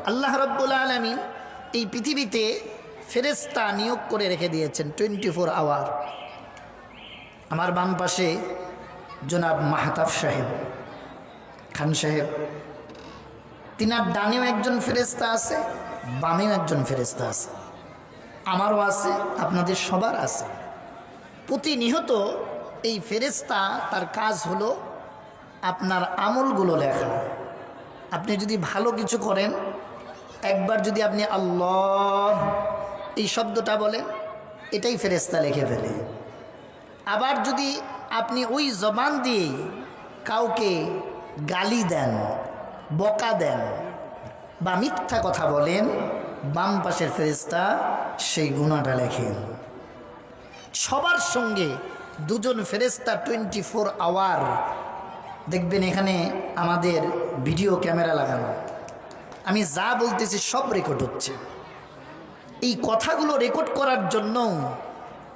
আল্লাহ রাব্বুল আলামিন এই পৃথিবীতে ফেরেশতা নিয়োগ করে রেখে দিয়েছেন 24 আওয়ার। আমার বাম পাশে জনাব মাহতাব সাহেব, খান সাহেব, তিনার ডানেও একজন ফেরেশতা আছে, বামেও একজন ফেরেশতা আছে, আমারও আছে, আপনাদের সবার আছে। প্রতিনিয়ত এই ফেরেশতা তার কাজ হলো আপনার আমলগুলো লেখা। আপনি যদি ভালো কিছু করেন, একবার যদি আপনি আল্লাহ এই শব্দটা বলেন, এটাই ফেরেশতা লিখে ফেলে। আবার যদি আপনি ওই জবান দিয়ে কাউকে গালি দেন, বকা দেন বা মিথ্যা কথা বলেন, বাম পাশের ফেরেশতা সেই গুনাহটা লেখেন। সবার সঙ্গে দুজন ফেরেশতা 24 আওয়ার। দেখবেন এখানে আমাদের ভিডিও ক্যামেরা লাগানো, আমি যা বলতেছি সব রেকর্ড হচ্ছে। এই কথাগুলো রেকর্ড করার জন্য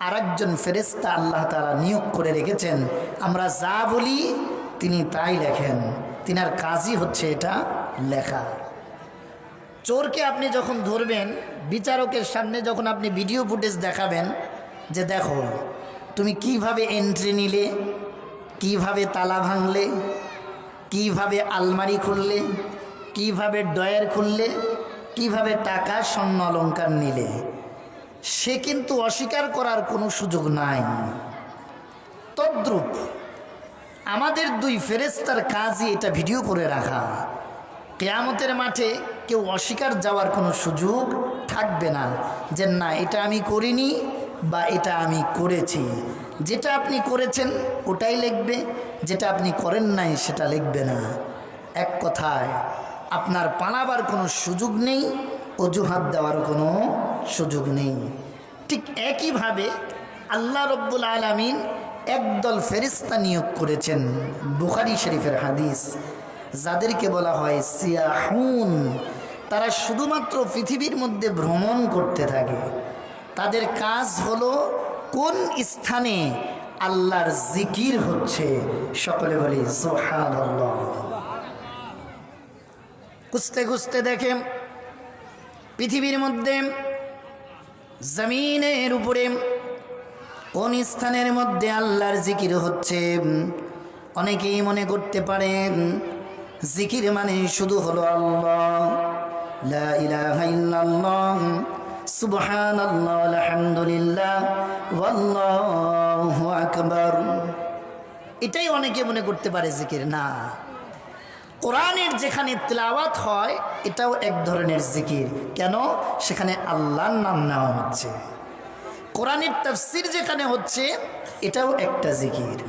আরেকজন ফেরেশতা আল্লাহ তাআলা নিয়োগ করে রেখেছেন। আমরা যা বলি তিনি তাই লেখেন, তিনার কাজই হচ্ছে এটা লেখা। চোরকে আপনি যখন ধরবেন, বিচারকের সামনে যখন আপনি ভিডিও ফুটেজ দেখাবেন যে দেখো তুমি কিভাবে এন্ট্রি নিলে, কিভাবে তালা ভাঙলে, কিভাবে আলমারি খুললে, কিভাবে ড্রয়ার খুললে, কিভাবে টাকা স্বর্ণ অলংকার নিলে, সে কিন্তু অস্বীকার করার কোনো সুযোগ নাই। তদ্রূপ আমাদের দুই ফেরেশতার কাজই এটা ভিডিও করে রাখা। কিয়ামতের মাঠে কেউ অস্বীকার যাওয়ার কোনো সুযোগ থাকবে না যে না এটা আমি করিনি বা এটা আমি করেছি। যেটা আপনি করেছেন ওটাই লিখবে, যেটা আপনি করেন নাই সেটা লিখবে না। এক কথায় আপনার পালাবার কোনো সুযোগ নেই, অজুহাত দেওয়ার কোনো সুযোগ নেই। ঠিক একইভাবে আল্লাহ রব্বুল আলামিন একদল ফেরেশতা নিয়োগ করেছেন। বুখারী শরীফের হাদিস, যাদেরকে বলা হয় সিয়াহুন। তারা শুধুমাত্র পৃথিবীর মধ্যে ভ্রমণ করতে থাকে। তাদের কাজ হলো কোন স্থানে আল্লাহর জিকির হচ্ছে, সকলে বলি সুবহানাল্লাহ। খুঁজতে খুঁজতে দেখে পৃথিবীর মধ্যে জমিনের উপরে কোন স্থানের মধ্যে আল্লাহর জিকির হচ্ছে। অনেকেই মনে করতে পারেন জিকির মানে শুধু হলো আল্লাহ, লা ইলাহা ইল্লাল্লাহ, সুবহানাল্লাহ, আলহামদুলিল্লাহ, ওয়াল্লাহু আকবার। এটাই অনেকে মনে করতে পারে জিকির। না, কোরআনের যেখানে তিলাওয়াত হয় এটাও এক ধরনের জিকির। কেন? সেখানে আল্লাহর নাম নেওয়া হচ্ছে। কোরআনের তাফসীর যেখানে হচ্ছে এটাও একটা জিকির।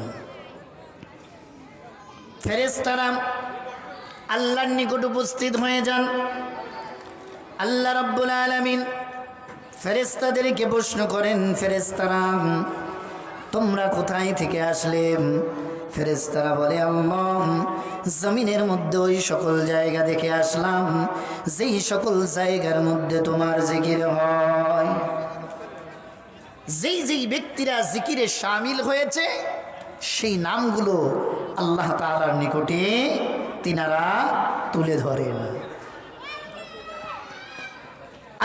ফেরেশতারা আল্লাহর নিকট উপস্থিত হয়ে যান। আল্লাহ রাব্বুল আলামিন ফেরেশতাদেরকে প্রশ্ন করেন, ফেরেশতারা তোমরা কোথায় থেকে আসলে? ফেরেশতারা বলে আল্লাহ জমিনের মধ্যে ওই সকল জায়গা দেখে আসলাম যেই সকল জায়গার মধ্যে তোমার জিকির হয়। যেই যেই ব্যক্তিরা জিকিরে শামিল হয়েছে সেই নামগুলো আল্লাহ তাআলার নিকটে তিনারা তুলে ধরেন।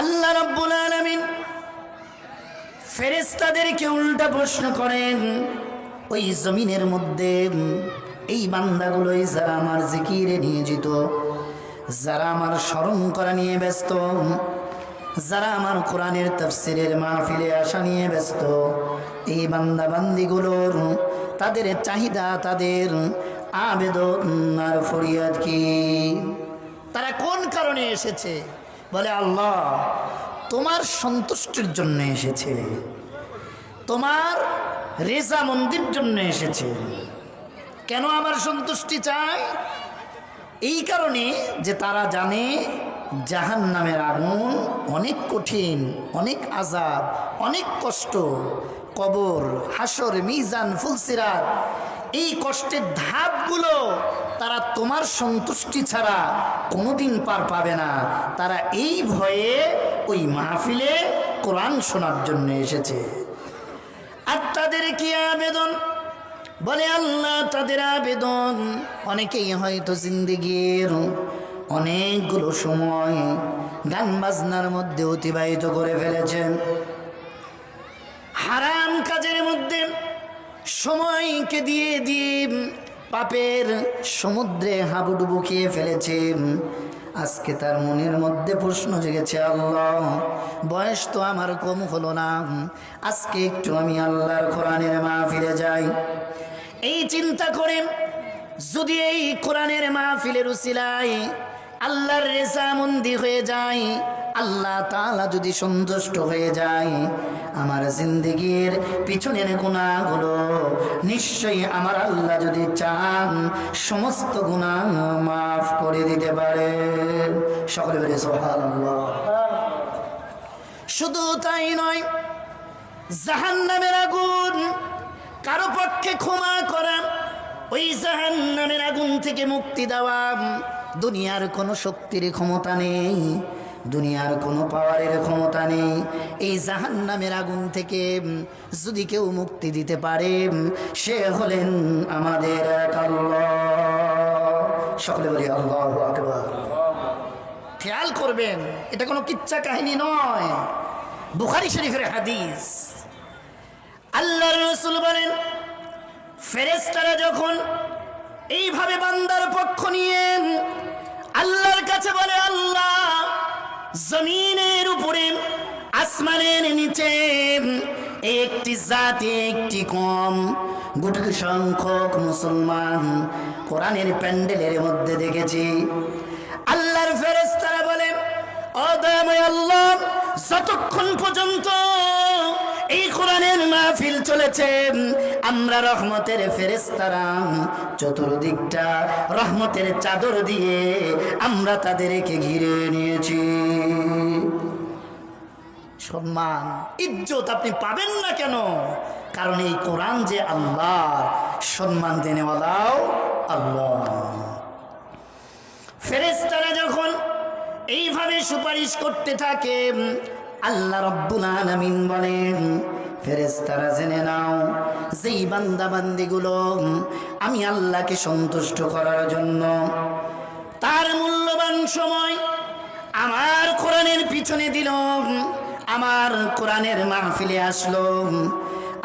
আল্লাহ রাব্বুল আলামিন ফেরেশতাদেরকে উল্টা প্রশ্ন করেন, ওই জমিনের মধ্যে এই বান্দাগুলোই যারা আমার জিকিরে নিয়োজিত, যারা আমার স্মরণ করা নিয়ে ব্যস্ত, যারা আমার কোরআনের তাফসীরের মাহফিলে আসা নিয়ে ব্যস্ত, এই বান্দা বান্দিগুলোর তাদের চাহিদা, তাদের আবেদন আর ফরিয়াদ কি? তারা কোন কারণে এসেছে? বলে আল্লাহ তোমার সন্তুষ্টির জন্য এসেছে, তোমার রেজামন্দির জন্য এসেছে। কেন আমার সন্তুষ্টি চায়? এই কারণে যে তারা জানে জাহান্নামের আগুন অনেক কঠিন, অনেক আযাব, অনেক কষ্ট। কবর, হাসর, মিজান, ফুলসিরাত, এই কষ্টের ধাপগুলো তারা তোমার সন্তুষ্টি ছাড়া কোনোদিন পার পাবে না। তারা এই ভয়ে ওই মাহফিলে কোরআন শোনার জন্য এসেছে। আর তাদের কি আবেদন? বলে আল্লাহ তাদের আবেদন, অনেকেই হয়তো জিন্দেগির অনেকগুলো সময় গান বাজনার মধ্যে অতিবাহিত করে ফেলেছেন, হারাম কাজের মধ্যে সময়কে দিয়ে দিয়ে পাপের সমুদ্রে হাবুডুবু খেয়ে ফেলেছে। আজকে তার মনের মধ্যে প্রশ্ন জেগেছে, আল্লাহ বয়স তো আমার কম হলো না, আজকে একটু আমি আল্লাহর কোরআনের মাহফিলে যাই। এই চিন্তা করে যদি এই কোরআনের মাহফিলের উসিলায় আল্লাহর রেজামন্দি হয়ে যায়, আল্লাহ তাআলা যদি সন্তুষ্ট হয়ে যায়, আমার জিন্দেগির পিছনের গুনাহগুলো নিশ্চয়ই আমার আল্লাহ যদি চান সমস্ত গুনাহ মাফ করে দিতে পারে। সকলে বলে সুবহানাল্লাহ। শুধু তাই নয়, জাহান্নামের আগুন কারো পক্ষে ক্ষমা করা, ওই জাহান্নামের আগুন থেকে মুক্তি দেওয়া দুনিয়ার কোনো শক্তির ক্ষমতা নেই, দুনিয়ার কোনো পাওয়ারের ক্ষমতা নেই। এই জাহান্নামের আগুন থেকে যদি কেউ মুক্তি দিতে পারে, সে হলেন আমাদের এক আল্লাহ। সকলে বলি আল্লাহু আকবার। খেয়াল করবেন, এটা কোনো কিচ্ছা কাহিনী নয়, বুখারী শরীফের হাদিস। আল্লাহর রাসূল বলেন, ফেরেশতারা যখন এইভাবে বান্দার পক্ষ নিয়ে আল্লাহর কাছে বলে, আল্লাহ জমিনের উপরে আসমানের নিচে একটি জাতি একটি কম গুটি সংখ্যক মুসলমান কোরআনের প্যান্ডেলের মধ্যে দেখেছি। আল্লাহর ফেরেশতারা বলে, ও দয়াময় আল্লাহ, যতক্ষণ পর্যন্ত এই কোরআনের মাহফিল চলেছে, আমরা রহমতের ফেরেশতারা চতুর্দিকটা রহমতের চাদর দিয়ে আমরা তাদেরকে ঘিরে নিয়েছি। সম্মান ইজ্জত আপনি পাবেন না কেন? কারণ এই কোরআন যে আল্লাহর, সম্মান দেনেওয়ালাও আল্লাহ। ফেরেশতারা যখন এইভাবে সুপারিশ করতে থাকে, আল্লাহ রাব্বুল আলামিন বলেন, ফেরেশতারা জেনে নাও, যেই বান্দা বান্দিগুলো আমি আল্লাহকে সন্তুষ্ট করার জন্য তার মূল্যবান সময় আমার কোরআনের পিছনে দিল, আমার কোরআনের মাহফিলে আসলো,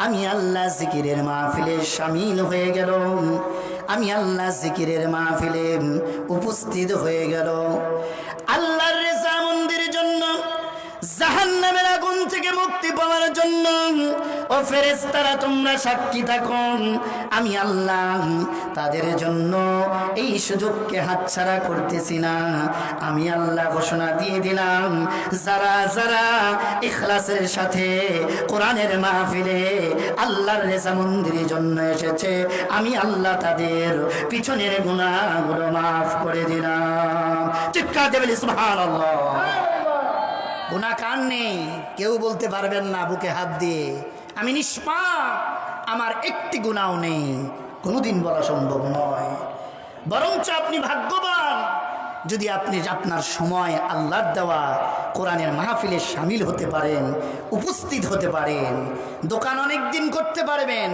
আমি আল্লাহ জিকিরের মাহফিলে শামিল হয়ে গেল, আমি আল্লাহ জিকিরের মাহফিলে উপস্থিত হয়ে গেল, আল্লাহর রেজামন্দির জন্য, জাহান্নামের আগুন থেকে মুক্তি পাওয়ার জন্য। ও ফেরেশতারা তোমরা সাক্ষী থাকো, আমি আল্লাহ তাদের জন্য এই সুযোগকে হাতছাড়া করতেছি না। আমি আল্লাহ ঘোষণা দিয়ে দিলাম, যারা যারা ইখলাসের সাথে কোরআনের মাহফিলে আল্লাহর রেজামন্দির জন্য এসেছে, আমি আল্লাহ তাদের পিছনের গুনাহগুলো মাফ করে দিলাম। চিৎকার দিয়ে বলি সুবহানাল্লাহ। গুনাহ কার নেই? কেউ বলতে পারবেন না বুকে হাত দিয়ে আমি নিষ্পাপ, আমার একটি গুনাহও নেই, কোনোদিন বলা সম্ভব নয়। বরঞ্চ আপনি ভাগ্যবান যদি আপনি আপনার সময় আল্লাহর দেওয়া কোরআনের মাহফিলে শামিল হতে পারেন, উপস্থিত হতে পারেন। দোকান অনেক দিন করতে পারবেন,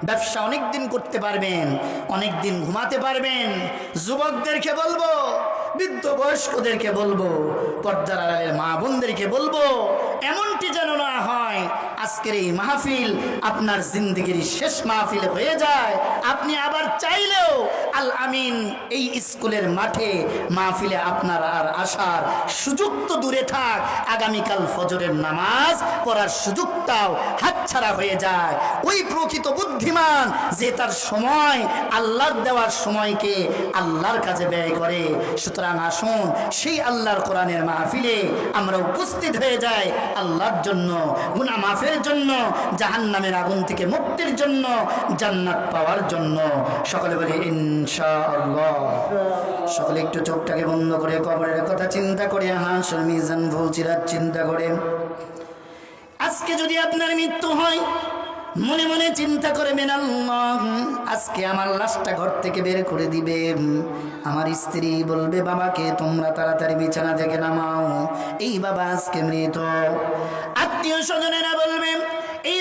ব্যবসা অনেক দিন করতে পারবেন, অনেক দিন ঘুমাতে পারবেন। যুবকদেরকে বলবো, বৃদ্ধ বয়স্কদেরকে বলবো, পর্দার আড়ালের মা বোনদেরকে বলবো, এমনটি যেন না হয় আজকের এই মাহফিল আপনার জিন্দগির শেষ মাহফিল হয়ে যায়। আপনি আবার চাইলেও আল আমিন এই স্কুলের মাঠে মাহফিলে আপনার আর আসার সুযোগ তো দূরে থাক, আগামীকাল ফজরের নামাজ পড়ার সুযোগটাও হাতছাড়া হয়ে যায়। ওই প্রকৃত বুদ্ধিমান যে তার সময় আল্লাহর দেওয়ার সময়কে আল্লাহর কাজে ব্যয় করে। সুতরাং আসুন সেই আল্লাহর কোরআনের মাহফিলে আমরা উপস্থিত হয়ে যাই আল্লাহর জন্য, গুনাহ মাফের জন্য, জাহান্নামের আগুন থেকে মুক্তির জন্য, জান্নাত পাওয়ার জন্য। সকলে বলি ইনশাআল্লাহ। সকলে একটু চোখটাকে বন্ধ করে কবরের কথা চিন্তা করে, হাসর মিজান ফুলসিরাত চিন্তা করে, আজকে যদি আপনার মৃত্যু হয় মনে মনে চিন্তা করবেন, আল্লাহ আজকে আমার লাশটা ঘর থেকে বের করে দিবে। আমার স্ত্রী বলবে, বাবাকে তোমরা তাড়াতাড়ি বিছানা থেকে নামাও, এই বাবা আজকে মৃত। আত্মীয় স্বজনেরা বলবে, এই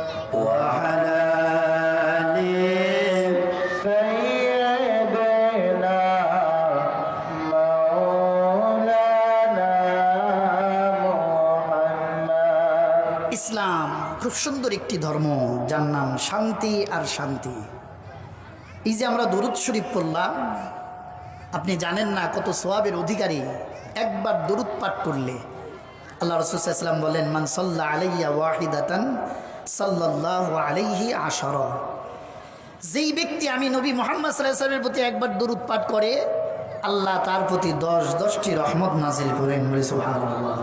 ইসলাম খুব সুন্দর একটি ধর্ম, যার নাম শান্তি আর শান্তি। এই যে আমরা দরুদ শরীফ পড়লাম, আপনি জানেন না কত সওয়াবের অধিকারী। একবার দরুদ পাঠ করলে আল্লাহ রাসূল সাল্লাল্লাহু আলাইহি ওয়াসাল্লাম বলেন, মান সাল্লা আলাইয়া ওয়াহিদাতান সাল্লাল্লাহু আলাইহি আশারা। যেই ব্যক্তি আমি নবী মুহাম্মদ সাল্লাল্লাহু আলাইহি ওয়াসাল্লামের প্রতি একবার দরুদ পাঠ করে, আল্লাহ তার প্রতি 10টি রহমত নাজিল করেন। বলে সুবহানাল্লাহ।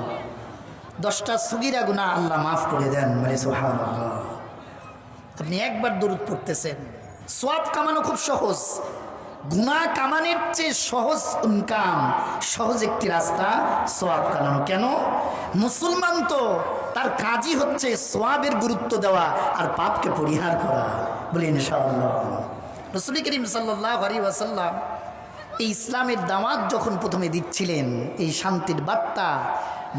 10টা সগীরা গুনাহ আল্লাহ মাফ করে দেন। বলে সুবহানাল্লাহ। আপনি একবার দরুদ পড়তেছেন, সওয়াব কামানো খুব সহজ। গুনাহ কামানোর চেয়ে সহজ ইনকাম, সহজ একটি রাস্তা সওয়াব কামানো। কেন? মুসলমান তো তার কাজই হচ্ছে সওয়াবের গুরুত্ব দেওয়া আর পাপকে পরিহার করা। বলি ইনশাআল্লাহ। রাসূল করিম সাল্লাল্লাহু আলাইহি ওয়াসাল্লাম এই ইসলামের দাওয়াত যখন প্রথমে দিচ্ছিলেন, এই শান্তির বার্তা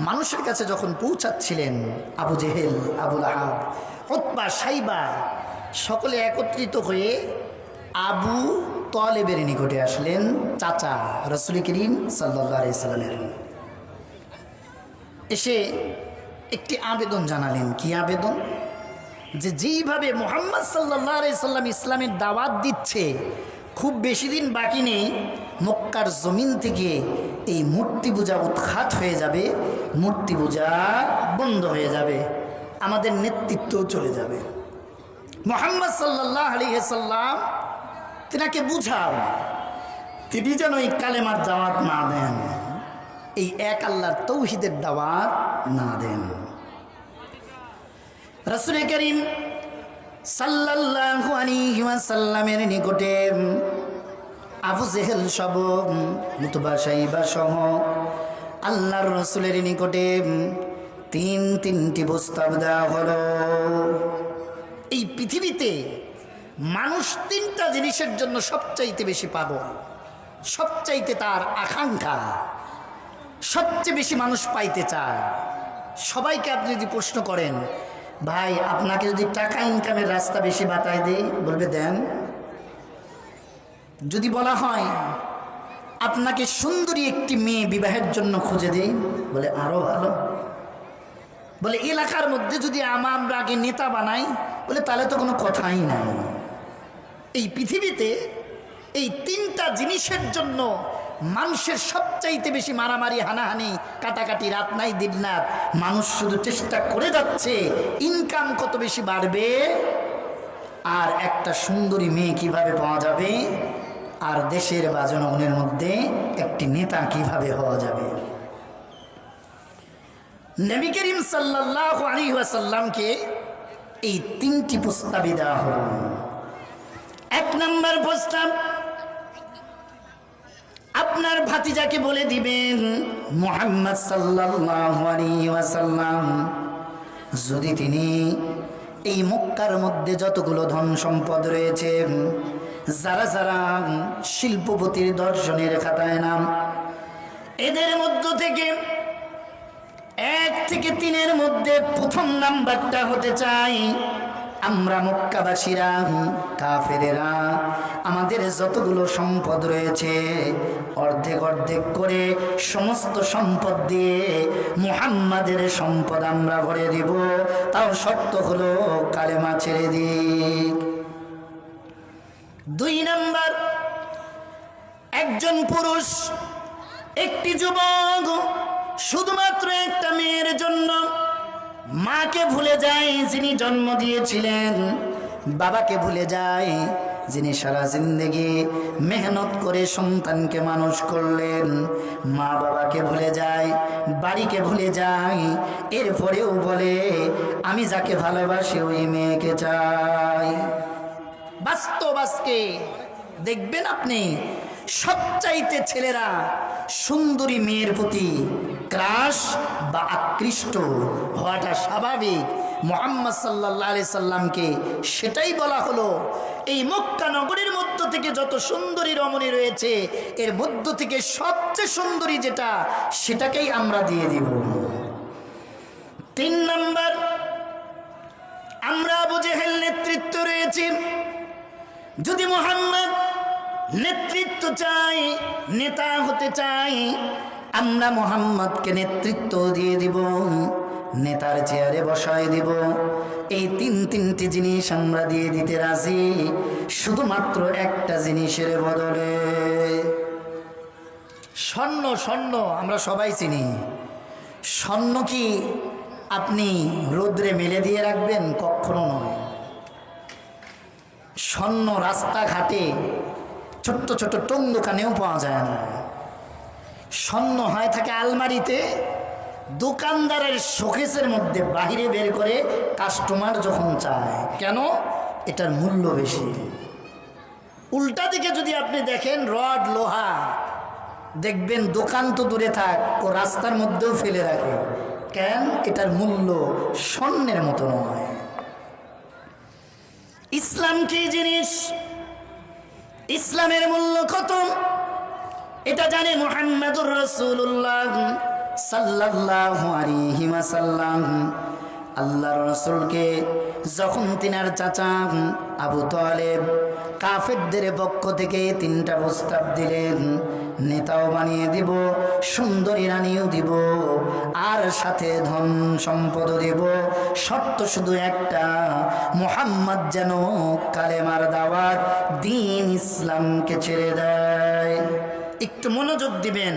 মানুষের কাছে যখন পৌঁছাচ্ছিলেন, আবু জেহেল, আবু লাহাব, উতবা, সাইবা সকলে একত্রিত হয়ে আবু তালেবের নিকটে আসলেন, চাচা রাসূল করিম সাল্লাল্লাহু আলাইহি ওয়াসাল্লামের। এসে একটি আবেদন জানালেন। কি আবেদন? যে যেইভাবে মুহাম্মদ সাল্লাল্লাহু আলাইহি ওয়াসাল্লাম ইসলামের দাওয়াত দিচ্ছে, খুব বেশি দিন বাকি নেই, মক্কার জমিন থেকে এই মূর্তি পূজা উৎখাত হয়ে যাবে, মূর্তি পূজা বন্ধ হয়ে যাবে, আমাদের নেতৃত্ব চলে যাবে। মুহাম্মদ সাল্লাল্লাহু আলাইহি ওয়াসাল্লাম তিনাকে বুঝাও, তিনি যেন এই কালেমার দাওয়াত না দেন, এই এক আল্লাহর তৌহিদের দাওয়াত না দেন। রাসূল করিম সাল্লাল্লাহু আলাইহি ওয়াসাল্লামের নিকটে আবু জেহেল সহ, উতবা, সাইবা সহ আল্লাহর রাসূলের নিকটে তিনটি প্রস্তাব দেওয়া হলো। এই পৃথিবীতে মানুষ 3টা জিনিসের জন্য সবচাইতে বেশি পাগল, সবচাইতে তার আকাঙ্ক্ষা, সবচেয়ে বেশি মানুষ পাইতে চায়। সবাইকে আপনি যদি প্রশ্ন করেন, ভাই আপনাকে যদি টাকা ইনকামের রাস্তা বেশি বাতায় দেয়, বলবে দেন। যদি বলা হয় আপনাকে সুন্দরী একটি মেয়ে বিবাহের জন্য খুঁজে দেই, বলে আরো ভালো। বলে এলাকার মধ্যে যদি আমরা আগে নেতা বানাই, বলে তাহলে তো কোনো কথাই নাই। এই পৃথিবীতে এই 3টা জিনিসের জন্য মানুষের সবচাইতে বেশি মারামারি, হানাহানি, কাটাকাটি, রাত নাই দিন রাত। মানুষ শুধু চেষ্টা করে যাচ্ছে ইনকাম কত বেশি বাড়বে, আর একটা সুন্দরী মেয়ে কিভাবে পাওয়া যাবে, আর দেশের বা জনগণের মধ্যে একটি নেতা কিভাবে হওয়া যাবে। নবী করিম সাল্লাল্লাহু আলাইহি ওয়াসাল্লামকে এই 3টি প্রস্তাব দেওয়া হলো। 1 নম্বর প্রস্তাব, আপনার ভাতিজাকে বলে দিবেন, মুহাম্মদ সাল্লাল্লাহু আলাইহি ওয়াসাল্লাম যদি তিনি এই মক্কার মধ্যে যতগুলো ধন সম্পদ রয়েছে, যারা যারা শিল্পপতির দর্শনের খাতায় নাম, এদের মধ্য থেকে 1 থেকে 3-এর মধ্যে প্রথম নাম্বারটা হতে চাই আমরা মক্কাবাসীরা, কাফেরেরা আমাদের যতগুলো সম্পদ রয়েছে অর্ধেক অর্ধেক করে সমস্ত সম্পদ দিয়ে মুহাম্মাদের সম্পদ আমরা ভরে দিব, তাও শর্ত হলো কালেমা ছেড়ে দিক। 2 নাম্বার, একজন পুরুষ একটি যুবক শুধুমাত্র একটা মেয়ের জন্য মাকে ভুলে যায় যিনি জন্ম দিয়েছিলেন, বাবাকে ভুলে যায় যিনি সারা জিন্দেগি মেহনত করে সন্তানকে মানুষ করলেন, মা বাবাকে ভুলে যায়, বাড়িকে ভুলে যায়, এরপরেও বলে আমি যাকে ভালোবাসি ওই মেয়েকে চাই। বাস্তব আজকে দেখবেন আপনি সবচাইতে ছেলেরা সুন্দরী মেয়ের প্রতি ক্রাশ বা আকৃষ্ট হওয়াটা স্বাভাবিক। মুহাম্মদ সাল্লাল্লাহু আলাইহি সাল্লামকে সেটাই বলা হলো, এই মক্কা নগরীর মধ্য থেকে যত সুন্দরী রমণী রয়েছে এর মধ্য থেকে সবচেয়ে সুন্দরী যেটা, সেটাকেই আমরা দিয়ে দিব। 3 নাম্বার, আমরা আবু জেহেল নেতৃত্ব রয়েছে, যদি মুহাম্মদ নেতৃত্ব চাই, নেতা হতে চাই, আমরা মুহাম্মদকে নেতৃত্ব দিয়ে দিব। নেতার চেয়ারে বসায় দিব। এই তিনটি জিনিস আমরা দিয়ে দিতে রাজি, শুধুমাত্র একটা জিনিসের বদলে। স্বর্ণ, স্বর্ণ আমরা সবাই চিনি। স্বর্ণ কি আপনি রৌদ্রে মেলে দিয়ে রাখবেন? কখনো নয়। স্বর্ণ রাস্তাঘাটে ছোট্ট ছোট্ট টং দোকানেও পাওয়া যায় না। স্বর্ণ হয় থাকে আলমারিতে, দোকানদারের শোকেসের মধ্যে বাহিরে বের করে কাস্টমার যখন চায়। কেন? এটার মূল্য বেশি। উল্টা দিকে যদি আপনি দেখেন রড লোহা, দেখবেন দোকান তো দূরে থাক, ও রাস্তার মধ্যেও ফেলে রাখে। কেন? এটার মূল্য স্বর্ণের মতো নয়। ইসলাম কি জিনিস? ইসলামের মূল্য কত এটা জানে মুহাম্মদুর রাসূলুল্লাহ সাল্লাল্লাহু আলাইহি ওয়াসাল্লাম। আল্লাহর রাসূলকে যখন তিনার চাচা আবু তালেব কাফেরদের পক্ষ থেকে 3টা প্রস্তাব দিলেন, নেতাও বানিয়ে দিব, সুন্দরী রানীও দিব, আর সাথে ধন সম্পদও দিব, শর্ত শুধু একটা, মুহাম্মদ যেন কালেমার দাওয়াত দ্বীন ইসলামকে ছেড়ে দেয়। একটু মনোযোগ দিবেন।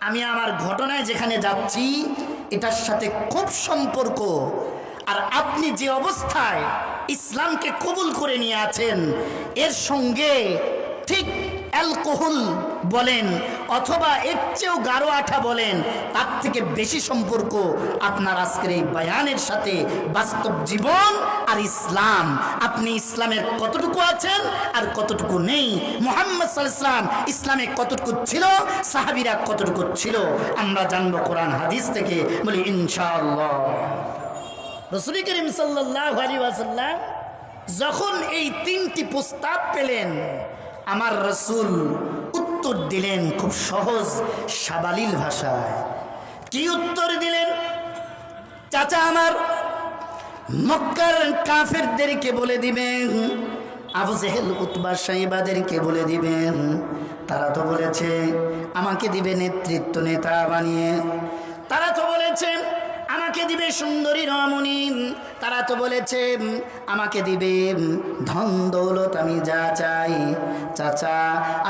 আমি আমার ঘটনায় যেখানে যাচ্ছি এটার সাথে খুব সম্পর্ক। আর আপনি যে অবস্থায় ইসলামকে কবুল করে নিয়ে আছেন, এর সঙ্গে ঠিক অ্যালকোহল বলেন অথবা এর চেয়েও গাঢ় আঠা বলেন, তার থেকে বেশি সম্পর্ক আপনার আজকের এই বয়ানের সাথে বাস্তব জীবন আর ইসলাম। আপনি ইসলামের কতটুকু আছেন আর কতটুকু নেই, মুহাম্মদ সাল্লাল্লাহু আলাইহি ওয়াসাল্লাম ইসলামে কতটুকু ছিল, সাহাবীরা কতটুকু ছিল, আমরা জানবো কোরআন হাদিস থেকে, বলি ইনশাআল্লাহ। রাসূল করিম সাল্লাল্লাহু আলাইহি ওয়াসাল্লাম যখন এই 3টি প্রস্তাব পেলেন, আমার রাসূল উত্তর দিলেন খুব সহজ সাবালিল ভাষায়। কি উত্তর দিলেন? চাচা আমার, মক্কার কাফেরদেরকে বলে দিবেন, আবু জেহেল উতবা সাইবাদেরকে বলে দিবেন, তারা তো বলেছে আমাকে দিবে নেতৃত্ব, নেতা বানিয়ে, তারা তো বলেছে আমাকে দিবে সুন্দরী রমণী, তারা তো বলেছে আমাকে দিবে ধন দৌলত, আমি যা চাই। চাচা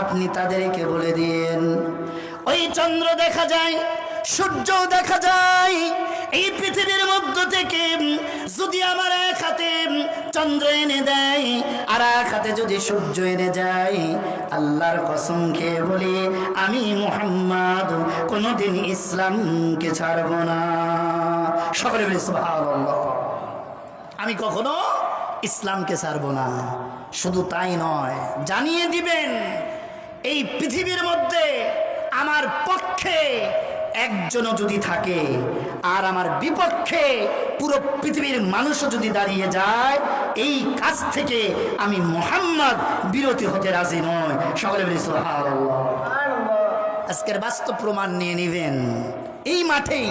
আপনি তাদেরকে বলে দিন, ওই চন্দ্র দেখা যায়, সূর্য দেখা যায়, এই পৃথিবীর মধ্য থেকে যদি আমার এক হাতে চন্দ্র এনে দেয় আর এক হাতে যদি সূর্য এনে যায়, আল্লাহর কসম খেয়ে বলি আমি মুহাম্মদ কোনদিন ইসলামকে ছাড়ব না। সকলে বলি সুবহানাল্লাহ। আমি কখনো ইসলামকে ছাড়ব না। শুধু তাই নয়, জানিয়ে দিবেন এই পৃথিবীর মধ্যে আমার পক্ষে একজনও যদি থাকে আর আমার বিপক্ষে পুরো পৃথিবীর মানুষও যদি দাঁড়িয়ে যায়, এই কাজ থেকে আমি মুহাম্মদ বিরতি হতে রাজি নয়। সকলে বলি সুবহানাল্লাহ। আজকের বাস্তব প্রমাণ নিয়ে নেবেন। এই মাঠেই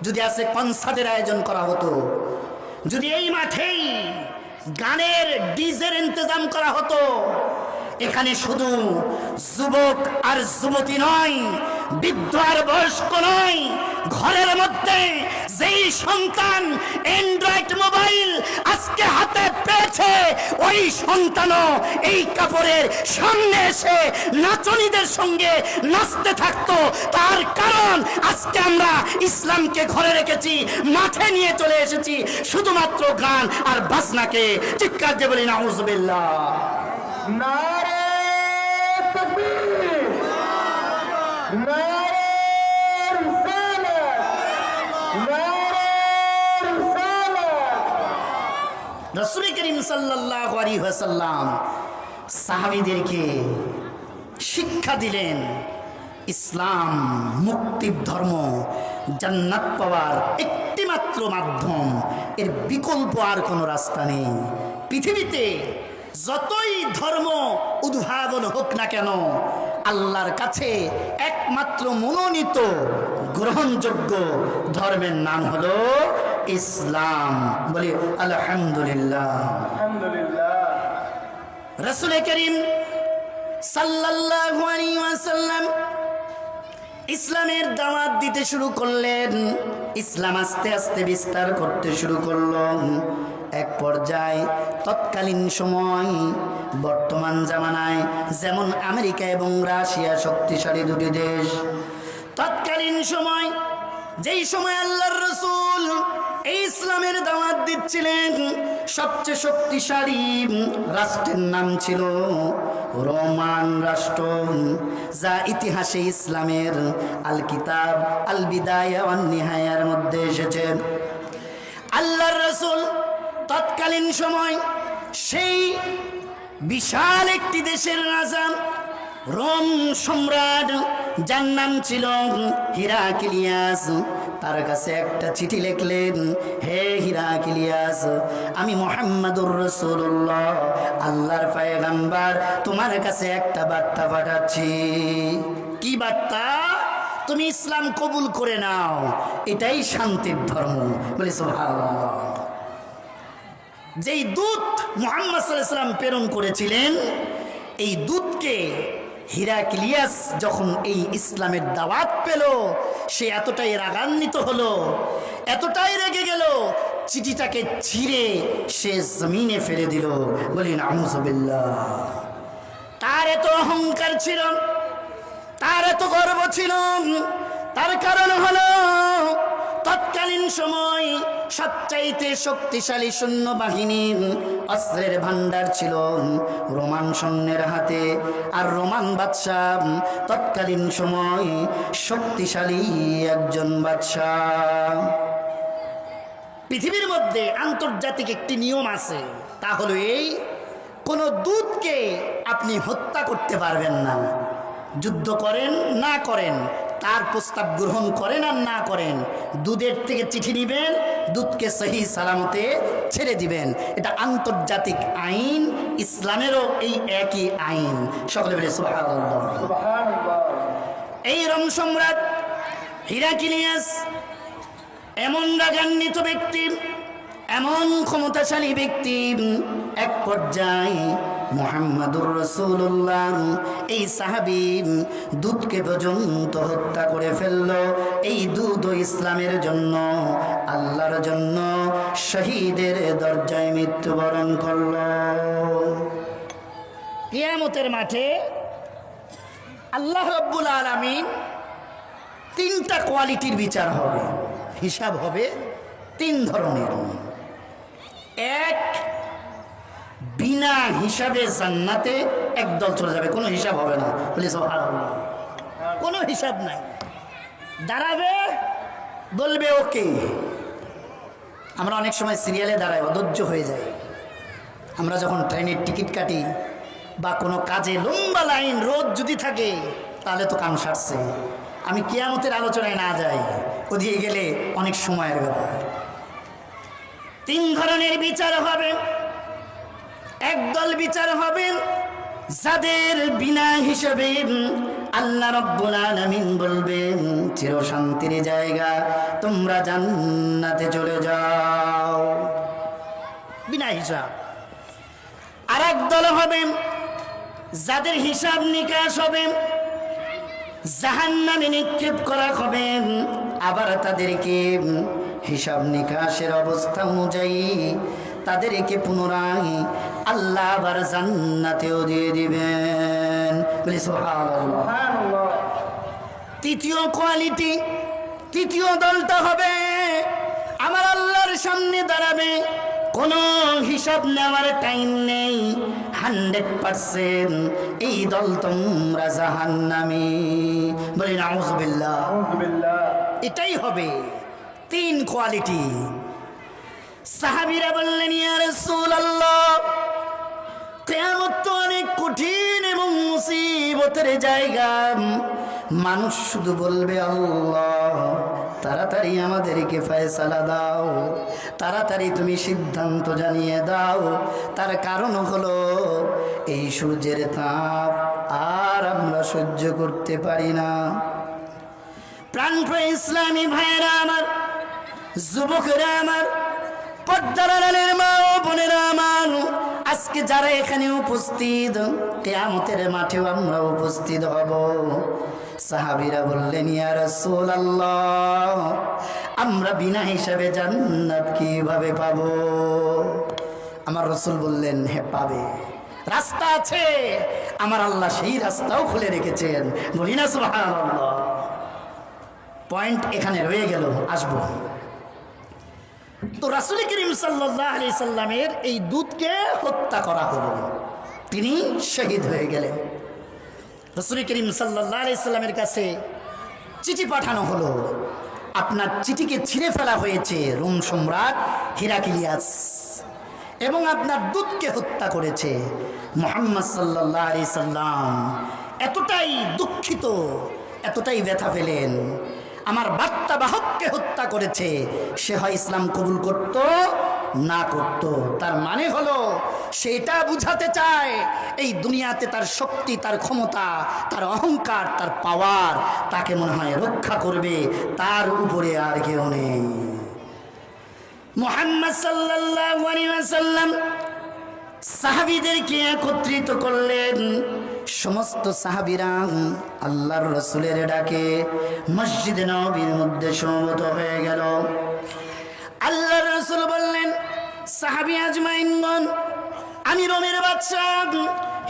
যদি আজকে কনসার্টের আয়োজন করা হতো, যদি এই মাঠেই গানের ডিজের ইন্তজাম করা হতো, এখানে শুধু যুবক আর যুবতী নয়, বৃদ্ধ আর বয়স্ক নয়, ঘরের মধ্যে যেই সন্তান অ্যান্ড্রয়েড মোবাইল আজকে হাতে পেয়েছে, ওই সন্তানও এই কাপড়ের সামনে এসে নাচনীদের সঙ্গে নাচতে থাকতো। তার কারণ আজকে আমরা ইসলামকে ঘরে রেখেছি, মাঠে নিয়ে চলে এসেছি শুধুমাত্র গান আর বাজনাকে। চিৎকার দিয়ে বলি নাউজুবিল্লাহ। নারে তাকবীর, নারে রিসালাত, নারে রিসালাত। রাসূল করিম সাল্লাল্লাহু আলাইহি ওয়াসাল্লাম সাহাবীদেরকে শিক্ষা দিলেন, ইসলাম মুক্তির ধর্ম, জান্নাত পাওয়ার একটি মাত্র মাধ্যম, এর বিকল্প আর কোনো রাস্তা নেই। পৃথিবীতে যতই ধর্ম উদ্ভাবন হোক না কেন, আল্লাহর কাছে একমাত্র মনোনীত গ্রহণযোগ্য ধর্মের নাম হলো ইসলাম। বলি আলহামদুলিল্লাহ। আলহামদুলিল্লাহ। রাসূল করিম সাল্লাল্লাহু আলাইহি ওয়াসাল্লাম ইসলামের দাওয়াত দিতে শুরু করলেন। ইসলাম আস্তে আস্তে বিস্তার করতে শুরু করল। এক পর্যায়ে তৎকালীন সময় বর্তমান জামানায় যেমন আমেরিকা এবং রাশিয়া শক্তিশালী দুটি দেশ, তৎকালীন সময় যেই সময় আল্লাহর রাসূল এই ইসলামের দাওয়াত দিচ্ছিলেন, সবচেয়ে শক্তিশালী রাষ্ট্রের নাম ছিল রোমান রাষ্ট্র, যা ইতিহাসে ইসলামের আল কিতাব আল বিদায়া ওয়ান নিহায়ার মধ্যে এসেছে। আল্লাহর রাসূল তৎকালীন সময় সেই বিশাল একটি দেশের রাজা রোম সম্রাট, যার নাম ছিল হিরাক্লিয়াস, তার কাছে একটা চিঠি লিখলেন, হে হিরাক্লিয়াস, আমি মুহাম্মাদুর রাসূলুল্লাহ আল্লাহর পয়গম্বর তোমার কাছে একটা বার্তা পাঠাচ্ছি। কি বার্তা? তুমি ইসলাম কবুল করে নাও, এটাই শান্তির ধর্ম। বলে সুবহানাল্লাহ। যেই দূত মুহাম্মদ সাল্লাল্লাহু আলাইহি ওয়াসাল্লাম প্রেরণ করেছিলেন, এই দূতকে হিরাক্লিয়াস যখন এই ইসলামের দাওয়াত পেল, সে এতটাই রাগান্বিত হলো, এতটাই রেগে গেল, চিঠিটাকে ছিঁড়ে সে জমিনে ফেলে দিল। বলি নাউযুবিল্লাহ। তার এত অহংকার ছিল, তার এত গর্ব ছিল, তার কারণ হলো তৎকালীন সময় সবচাইতে শক্তিশালী সৈন্যবাহিনীর অস্ত্রের ভান্ডার ছিল রোমান সৈন্যের হাতে। আর রোমান বাদশাহ তৎকালীন সময় শক্তিশালী একজন বাদশাহ। পৃথিবীর মধ্যে আন্তর্জাতিক একটি নিয়ম আছে, তা হলো এই, কোনো দূতকে আপনি হত্যা করতে পারবেন না। যুদ্ধ করেন না করেন, তার প্রস্তাব গ্রহণ করেন আর না করেন, দুধের থেকে চিঠি নেবেন, দুধকে সহি সালামতে ছেড়ে দিবেন। এটা আন্তর্জাতিক আইন, ইসলামেরও এই একই আইন। সকলে বলে সুবহানাল্লাহ। এই রোম সম্রাট হিরাক্লিয়াস এমন রাগান্বিত ব্যক্তি, এমন ক্ষমতাশালী ব্যক্তি, এক পর্যায়ে মুহাম্মাদুর রাসূলুল্লাহ এই সাহাবী দূতকে পর্যন্ত হত্যা করে ফেলল। এই দূত ইসলামের জন্য, আল্লাহর জন্য শহীদের দরজায় মৃত্যুবরণ করল। কিয়ামতের মাঠে আল্লাহ রাব্বুল আলামিন তিনটা কোয়ালিটির বিচার হবে, হিসাব হবে তিন ধরনের। এক, বিনা হিসাবে জান্নাতে একদল চলে যাবে, কোনো হিসাব হবে না। বলি সুবহানাল্লাহ। কোনো হিসাব নাই, দাঁড়াবে, বলবে ওকে। আমরা অনেক সময় সিরিয়ালে দাঁড়াই, অধৈর্য হয়ে যায়। আমরা যখন ট্রেনের টিকিট কাটি বা কোনো কাজে লম্বা লাইন রোদ যদি থাকে, তাহলে তো কাম সারছে। আমি কিয়ামতের আলোচনায় না যাই, ওদিকে গেলে অনেক সময়ের ব্যাপার। তিন ধরনের বিচার হবে। একদল বিচার হবে যাদের বিনা হিসাবে আল্লাহ রাব্বুল আলামিন বলবেন, চিরশান্তির জায়গা, তোমরা জান্নাতে চলে যাও, বিনা হিসাব। আর একদল হবে যাদের হিসাব নিকাশ হবে, জাহান্নামে নিক্ষেপ করা হবে। আবার তাদেরকে হিসাব নিকাশের অবস্থা অনুযায়ী তাদেরকে পুনরায় আল্লাহ আবার জান্নাতেও দিয়ে দিবেন। বলি সুবহানাল্লাহ। তৃতীয় কোয়ালিটি, তৃতীয় দলটা হবে আমার আল্লাহর সামনে দাঁড়াবে, কোনো হিসাব নেওয়ার টাইম নেই, 100% এই দল তোমরা জাহান্নামী। বলি নাউযুবিল্লাহ। এটাই হবে তিন কোয়ালিটি। সাহাবীরা বললেন, ইয়া রাসূলুল্লাহ, কিয়ামত তো অনেক কঠিন এবং মুসিবতের জায়গা, মানুষ শুধু বলবে আল্লাহ, তাড়াতাড়ি আমাদেরকে ফয়সালা দাও, তাড়াতাড়ি তুমি সিদ্ধান্ত জানিয়ে দাও। তার কারণ হলো এই সূর্যের তাপ আর আমরা সহ্য করতে পারি না। প্রাণপ্রিয় ইসলামী ভাইয়েরা আমার, যুবকেরা আমার, পর্দার আড়ালের মা ও বোনেরা আমার, আজকে যারা এখানে উপস্থিত, কিয়ামতের মাঠেও আমরা উপস্থিত হব। সাহাবীরা বললেন, ইয়া রাসূলুল্লাহ, আমরা বিনা হিসাবে জান্নাত কিভাবে পাবো? আমার রাসূল বললেন, হ্যাঁ পাবে, রাস্তা আছে, আমার আল্লাহ সেই রাস্তাও খুলে রেখেছেন। বলি না সুবহানাল্লাহ। পয়েন্ট এখানে রয়ে গেল, আসবো। তো রাসূল করিম সাল্লাল্লাহু আলাইহি সাল্লামের এই দূতকে হত্যা করা হলো, তিনি শহীদ হয়ে গেলেন। রাসূল করিম সাল্লাল্লাহু আলাইহি সাল্লামের কাছে চিঠি পাঠানো হলো, আপনার চিঠিকে ছিঁড়ে ফেলা হয়েছে রোম সম্রাট হিরাক্লিয়াস, এবং আপনার দূতকে হত্যা করেছে। মুহাম্মদ সাল্লাল্লাহু আলাইহি সাল্লাম এতটাই দুঃখিত, এতটাই ব্যথা পেলেন, আমার বার্তা বাহককে হত্যা করেছে, সে হয় ইসলাম কবুল করত না করত। তার মানে হলো সেটা বুঝাতে চায় এই দুনিয়াতে তার শক্তি, তার ক্ষমতা, তার অহংকার, তার পাওয়ার তাকে মনে হয় রক্ষা করবে, তার উপরে আর কেউ নেই। মুহাম্মদ সাল্লাল্লাহু আলাইহি ওয়াসাল্লাম সাহাবীদেরকে একত্রিত করলেন। সমস্ত সাহাবীরা আল্লাহর রাসূলের ডাকে মসজিদে নববীর মধ্যে সমবেত হয়ে গেল। আল্লাহর রাসূল বললেন, সাহাবী আজমাইনগণ, আমি রোমের বাদশাহ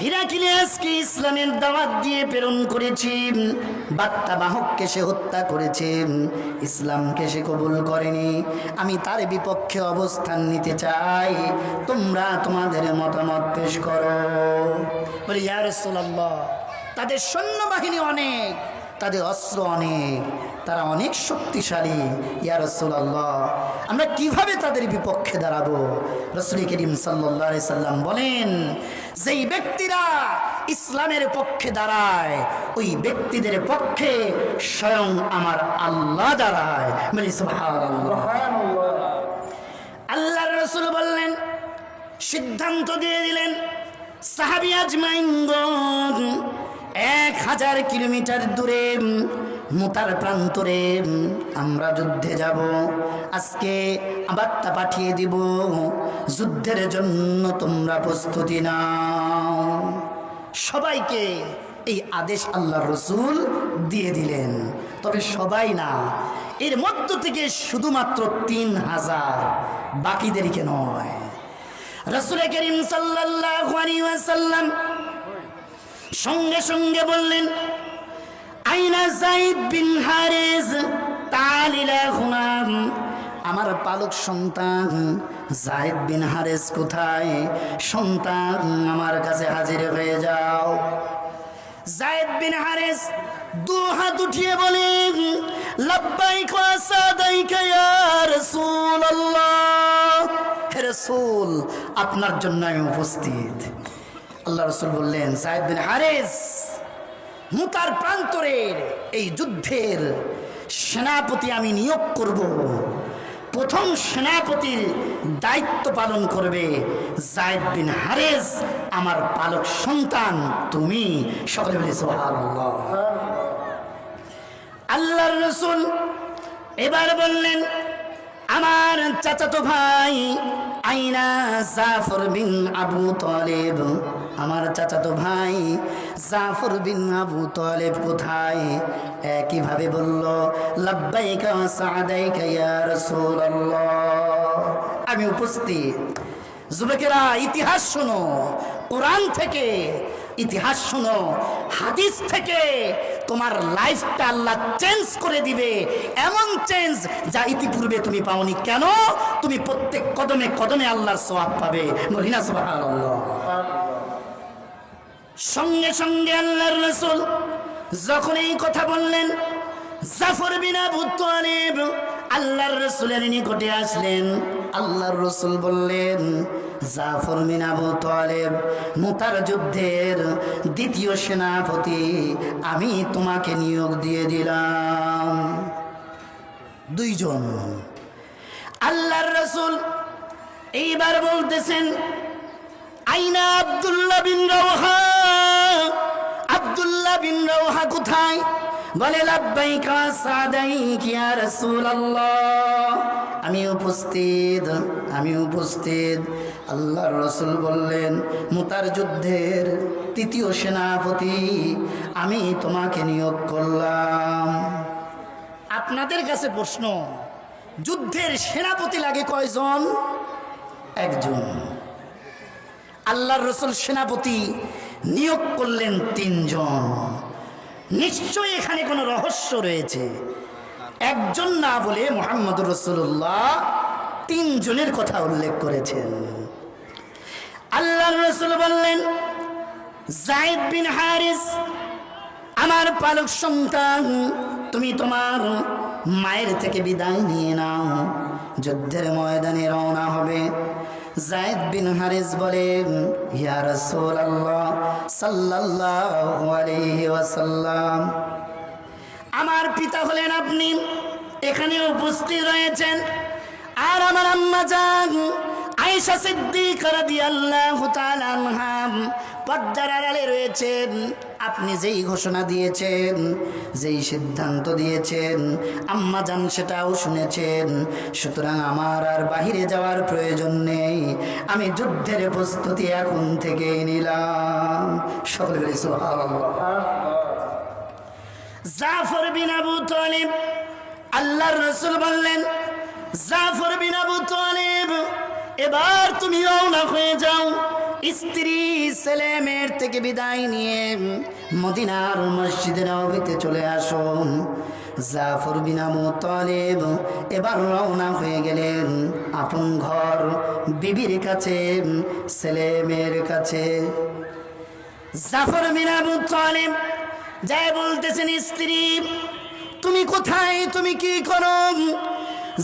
হিরাক্লিয়াসকে ইসলামের দাওয়াত দিয়ে প্রেরণ করেছি, বার্তা বাহককে সে হত্যা করেছে, ইসলামকে সে কবুল করেনি, আমি তার বিপক্ষে অবস্থান নিতে চাই, তোমরা তোমাদের মতামত পেশ করো। বলি, ইয়া রাসূলুল্লাহ, তাদের সৈন্যবাহিনী অনেক, তাদের অস্ত্র অনেক, তারা অনেক শক্তিশালী, ইয়া রাসূলুল্লাহ, আমরা কিভাবে তাদের বিপক্ষে দাঁড়াবো? রাসূল করিম সাল্লাল্লাহু আলাইহি সাল্লাম বলেন, যেই ব্যক্তিরা ইসলামের পক্ষে দাঁড়ায় ওই ব্যক্তিদের পক্ষে স্বয়ং আমার আল্লাহ দাঁড়ায়। বলি সুবহানাল্লাহ। আল্লাহর রাসূল বললেন, সিদ্ধান্ত দিয়ে দিলেন, সাহাবী আজমাইনগণ 1000 কিলোমিটার দূরে মুতার প্রান্তরে আমরা যুদ্ধে যাব, আজকে বার্তা পাঠিয়ে দিব, যুদ্ধের জন্য তোমরা প্রস্তুতি নাও। সবাইকে এই আদেশ আল্লাহর রাসূল দিয়ে দিলেন। তবে সবাই না, এর মধ্য থেকে শুধুমাত্র 3000, বাকিদেরকে নয়। রাসূল করিম সাল্লাল্লাহু আলাইহি ওয়াসাল্লাম সঙ্গে সঙ্গে বললেন, আইনা যায়েদ বিন হারিস তালিলা গুনাম, আমার পালক সন্তান যায়েদ বিন হারিস কোথায়? সন্তান, আমার কাছে হাজির হয়ে যাও। যায়েদ বিন হারিস দু হাত উঠিয়ে বলেন, লাব্বাইকা ওয়া সাদাইকা ইয়া রাসূলুল্লাহ, হে রাসূল, আপনার জন্য আমি উপস্থিত। আল্লাহ রাসূল বললেন, যায়েদ বিন হারিস, মুতার প্রান্তরের এই যুদ্ধের সেনাপতি আমি নিয়োগ করব। প্রথম সেনাপতির দায়িত্ব পালন করবে যায়েদ বিন হারিস, আমার পালক সন্তান তুমি। সকলে বলি সুবহানাল্লাহ। আল্লাহর রাসূল এবার বললেন, আমার চাচাতো ভাই আইনা জাফর বিন আবু তালেব, আমার চাচাতো ভাই জাফর বিন আবু তালেব কোথায়? একইভাবে বলল, লাব্বাইকা ওয়া সাদাইকা ইয়া রাসূলুল্লাহ, আমি উপস্থিত। যুবকেরা, ইতিহাস শোনো, কোরআন থেকে ইতিহাস শোনো, হাদিস থেকে তোমার লাইফটা আল্লাহ চেঞ্জ করে দিবে, এমন চেঞ্জ যা ইতিপূর্বে তুমি পাওনি। কেন? তুমি প্রত্যেক কদমে কদমে আল্লাহর সওয়াব পাবে। বলি না সুবহানাল্লাহ। সঙ্গে সঙ্গে আল্লাহর রাসূল যখন এই কথা বললেন, জাফর বিন আবু তালিব আল্লাহর রাসূলের নিকটে আসলেন। আল্লাহর রাসূল বললেন, জাফর বিন আবু তালিব, মুতার যুদ্ধের দ্বিতীয় সেনাপতি আমি তোমাকে নিয়োগ দিয়ে দিলাম। দুইজন। আল্লাহর রাসূল এইবার বলতেছেন, আইনা আব্দুল্লাহ বিন রাওহা, আব্দুল্লাহ বিন রাওহা কোথায়? বলে লাব্বাইকা সাদাইক ইয়া রাসূলুল্লাহ, আমি উপস্থিত। আল্লাহর রাসূল বললেন, মুতার যুদ্ধের তৃতীয় সেনাপতি আমি তোমাকে নিয়োগ করলাম। আপনাদের কাছে প্রশ্ন, যুদ্ধের সেনাপতি লাগে কয়জন? একজন। আল্লাহর রাসূল সেনাপতি নিয়োগ করলেন 3 জন। নিশ্চয়ই এখানে কোনো রহস্য রয়েছে। একজন না বলে মুহাম্মদুর রাসূলুল্লাহ 3 জনের কথা উল্লেখ করেছেন। আল্লাহর রাসূল বললেন, যায়েদ বিন হারিস, আমার পালক সন্তান, তুমি তোমার মায়ের থেকে বিদায় নিয়ে নাও, যুদ্ধের ময়দানে রওনা হবে। যায়েদ বিন হারিস বলেন, ইয়া রাসূলুল্লাহ সাল্লাল্লাহু আলাইহি ওয়াসাল্লাম, আমার পিতা হলেন আপনি, এখানে উপস্থিত রয়েছেন, আর আমার আম্মা জান আয়েশা সিদ্দিকা রাদিয়াল্লাহু তাআলা আনহা পর্দার আড়ালে রয়েছেন। আপনি যেই ঘোষণা দিয়েছেন, যেই সিদ্ধান্ত দিয়েছেন, আম্মা জান সেটাও শুনেছেন। সুতরাং আমার আর বাহিরে যাওয়ার প্রয়োজন নেই, আমি যুদ্ধের প্রস্তুতি এখন থেকেই নিলাম। সকলে বলি সুবহানাল্লাহ। জাফর বিন আবু তালিব, আল্লাহর রাসূল বললেন, জাফর বিন আবু তালিব, এবার তুমি রওনা হয়ে যাও, স্ত্রী ছেলে মেয়ের থেকে বিদায় নিয়ে মদিনার মসজিদে নববীতে চলে আসো। জাফর বিন আবু তালিব এবার রওনা হয়ে গেলেন আপন ঘর বিবির কাছে, ছেলে মেয়ের কাছে। জাফর বিন আবু তালিব যাই বলতেছেন, স্ত্রী তুমি কোথায়, তুমি কি করো?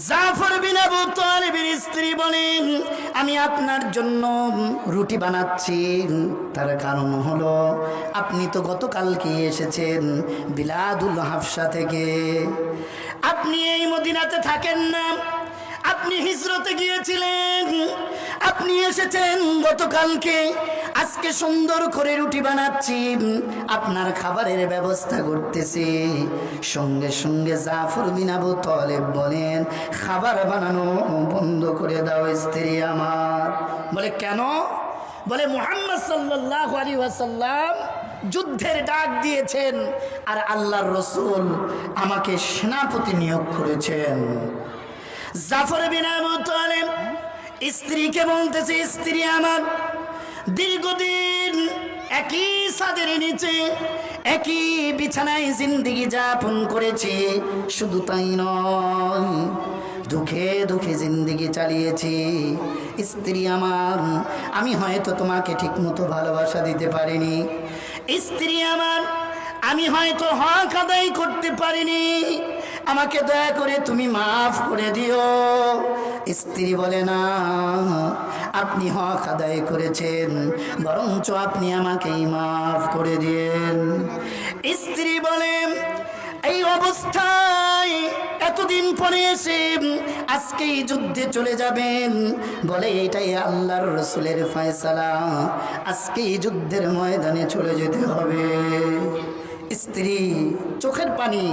জাফর বিন আবু তালিবের স্ত্রী বলেন, আমি আপনার জন্য রুটি বানাচ্ছি, তার কারণ হলো আপনি তো গতকালকে এসেছেন বিলাদুল হাবশা থেকে, আপনি এই মদিনাতে থাকেন না, আপনি হিজরতে গিয়েছিলেন, আপনি এসেছেন গতকালকে, আজকে সুন্দর করে রুটি বানাচ্ছি, আপনার খাবারের ব্যবস্থা করতেছি। সঙ্গে সঙ্গে জাফর বিন আবু তালিব বলেন, খাবার বানানো বন্ধ করে দাও স্ত্রী আমার। বলে কেন? বলে মুহাম্মদ সাল্লাল্লাহু আলাইহি ওয়াসাল্লাম যুদ্ধের ডাক দিয়েছেন, আর আল্লাহর রাসূল আমাকে সেনাপতি নিয়োগ করেছেন। জাফর বিন আবু তালিব স্ত্রীকে বলতেছে, স্ত্রী আমার, দীর্ঘদিন একই ছাদের নিচে একই বিছানায় জিন্দেগি যাপন করেছি, শুধু তাই নয় দুঃখে দুঃখে জিন্দেগি চালিয়েছি। স্ত্রী আমার, আমি হয়তো তোমাকে ঠিকমতো ভালোবাসা দিতে পারিনি, স্ত্রী আমার, আমি হয়তো হক আদায় করতে পারিনি, আমাকে দয়া করে তুমি মাফ করে দিও। স্ত্রী বলে, না, আপনি হক আদায় করেছেন, বরঞ্চ আপনি আমাকেই মাফ করে দিন। স্ত্রী বলে, এই অবস্থায় এতদিন পরে এসে আজকেই যুদ্ধে চলে যাবেন? বলে, এটাই আল্লাহর রাসূলের ফয়সালা, আজকেই যুদ্ধের ময়দানে চলে যেতে হবে। স্ত্রী চোখের পানি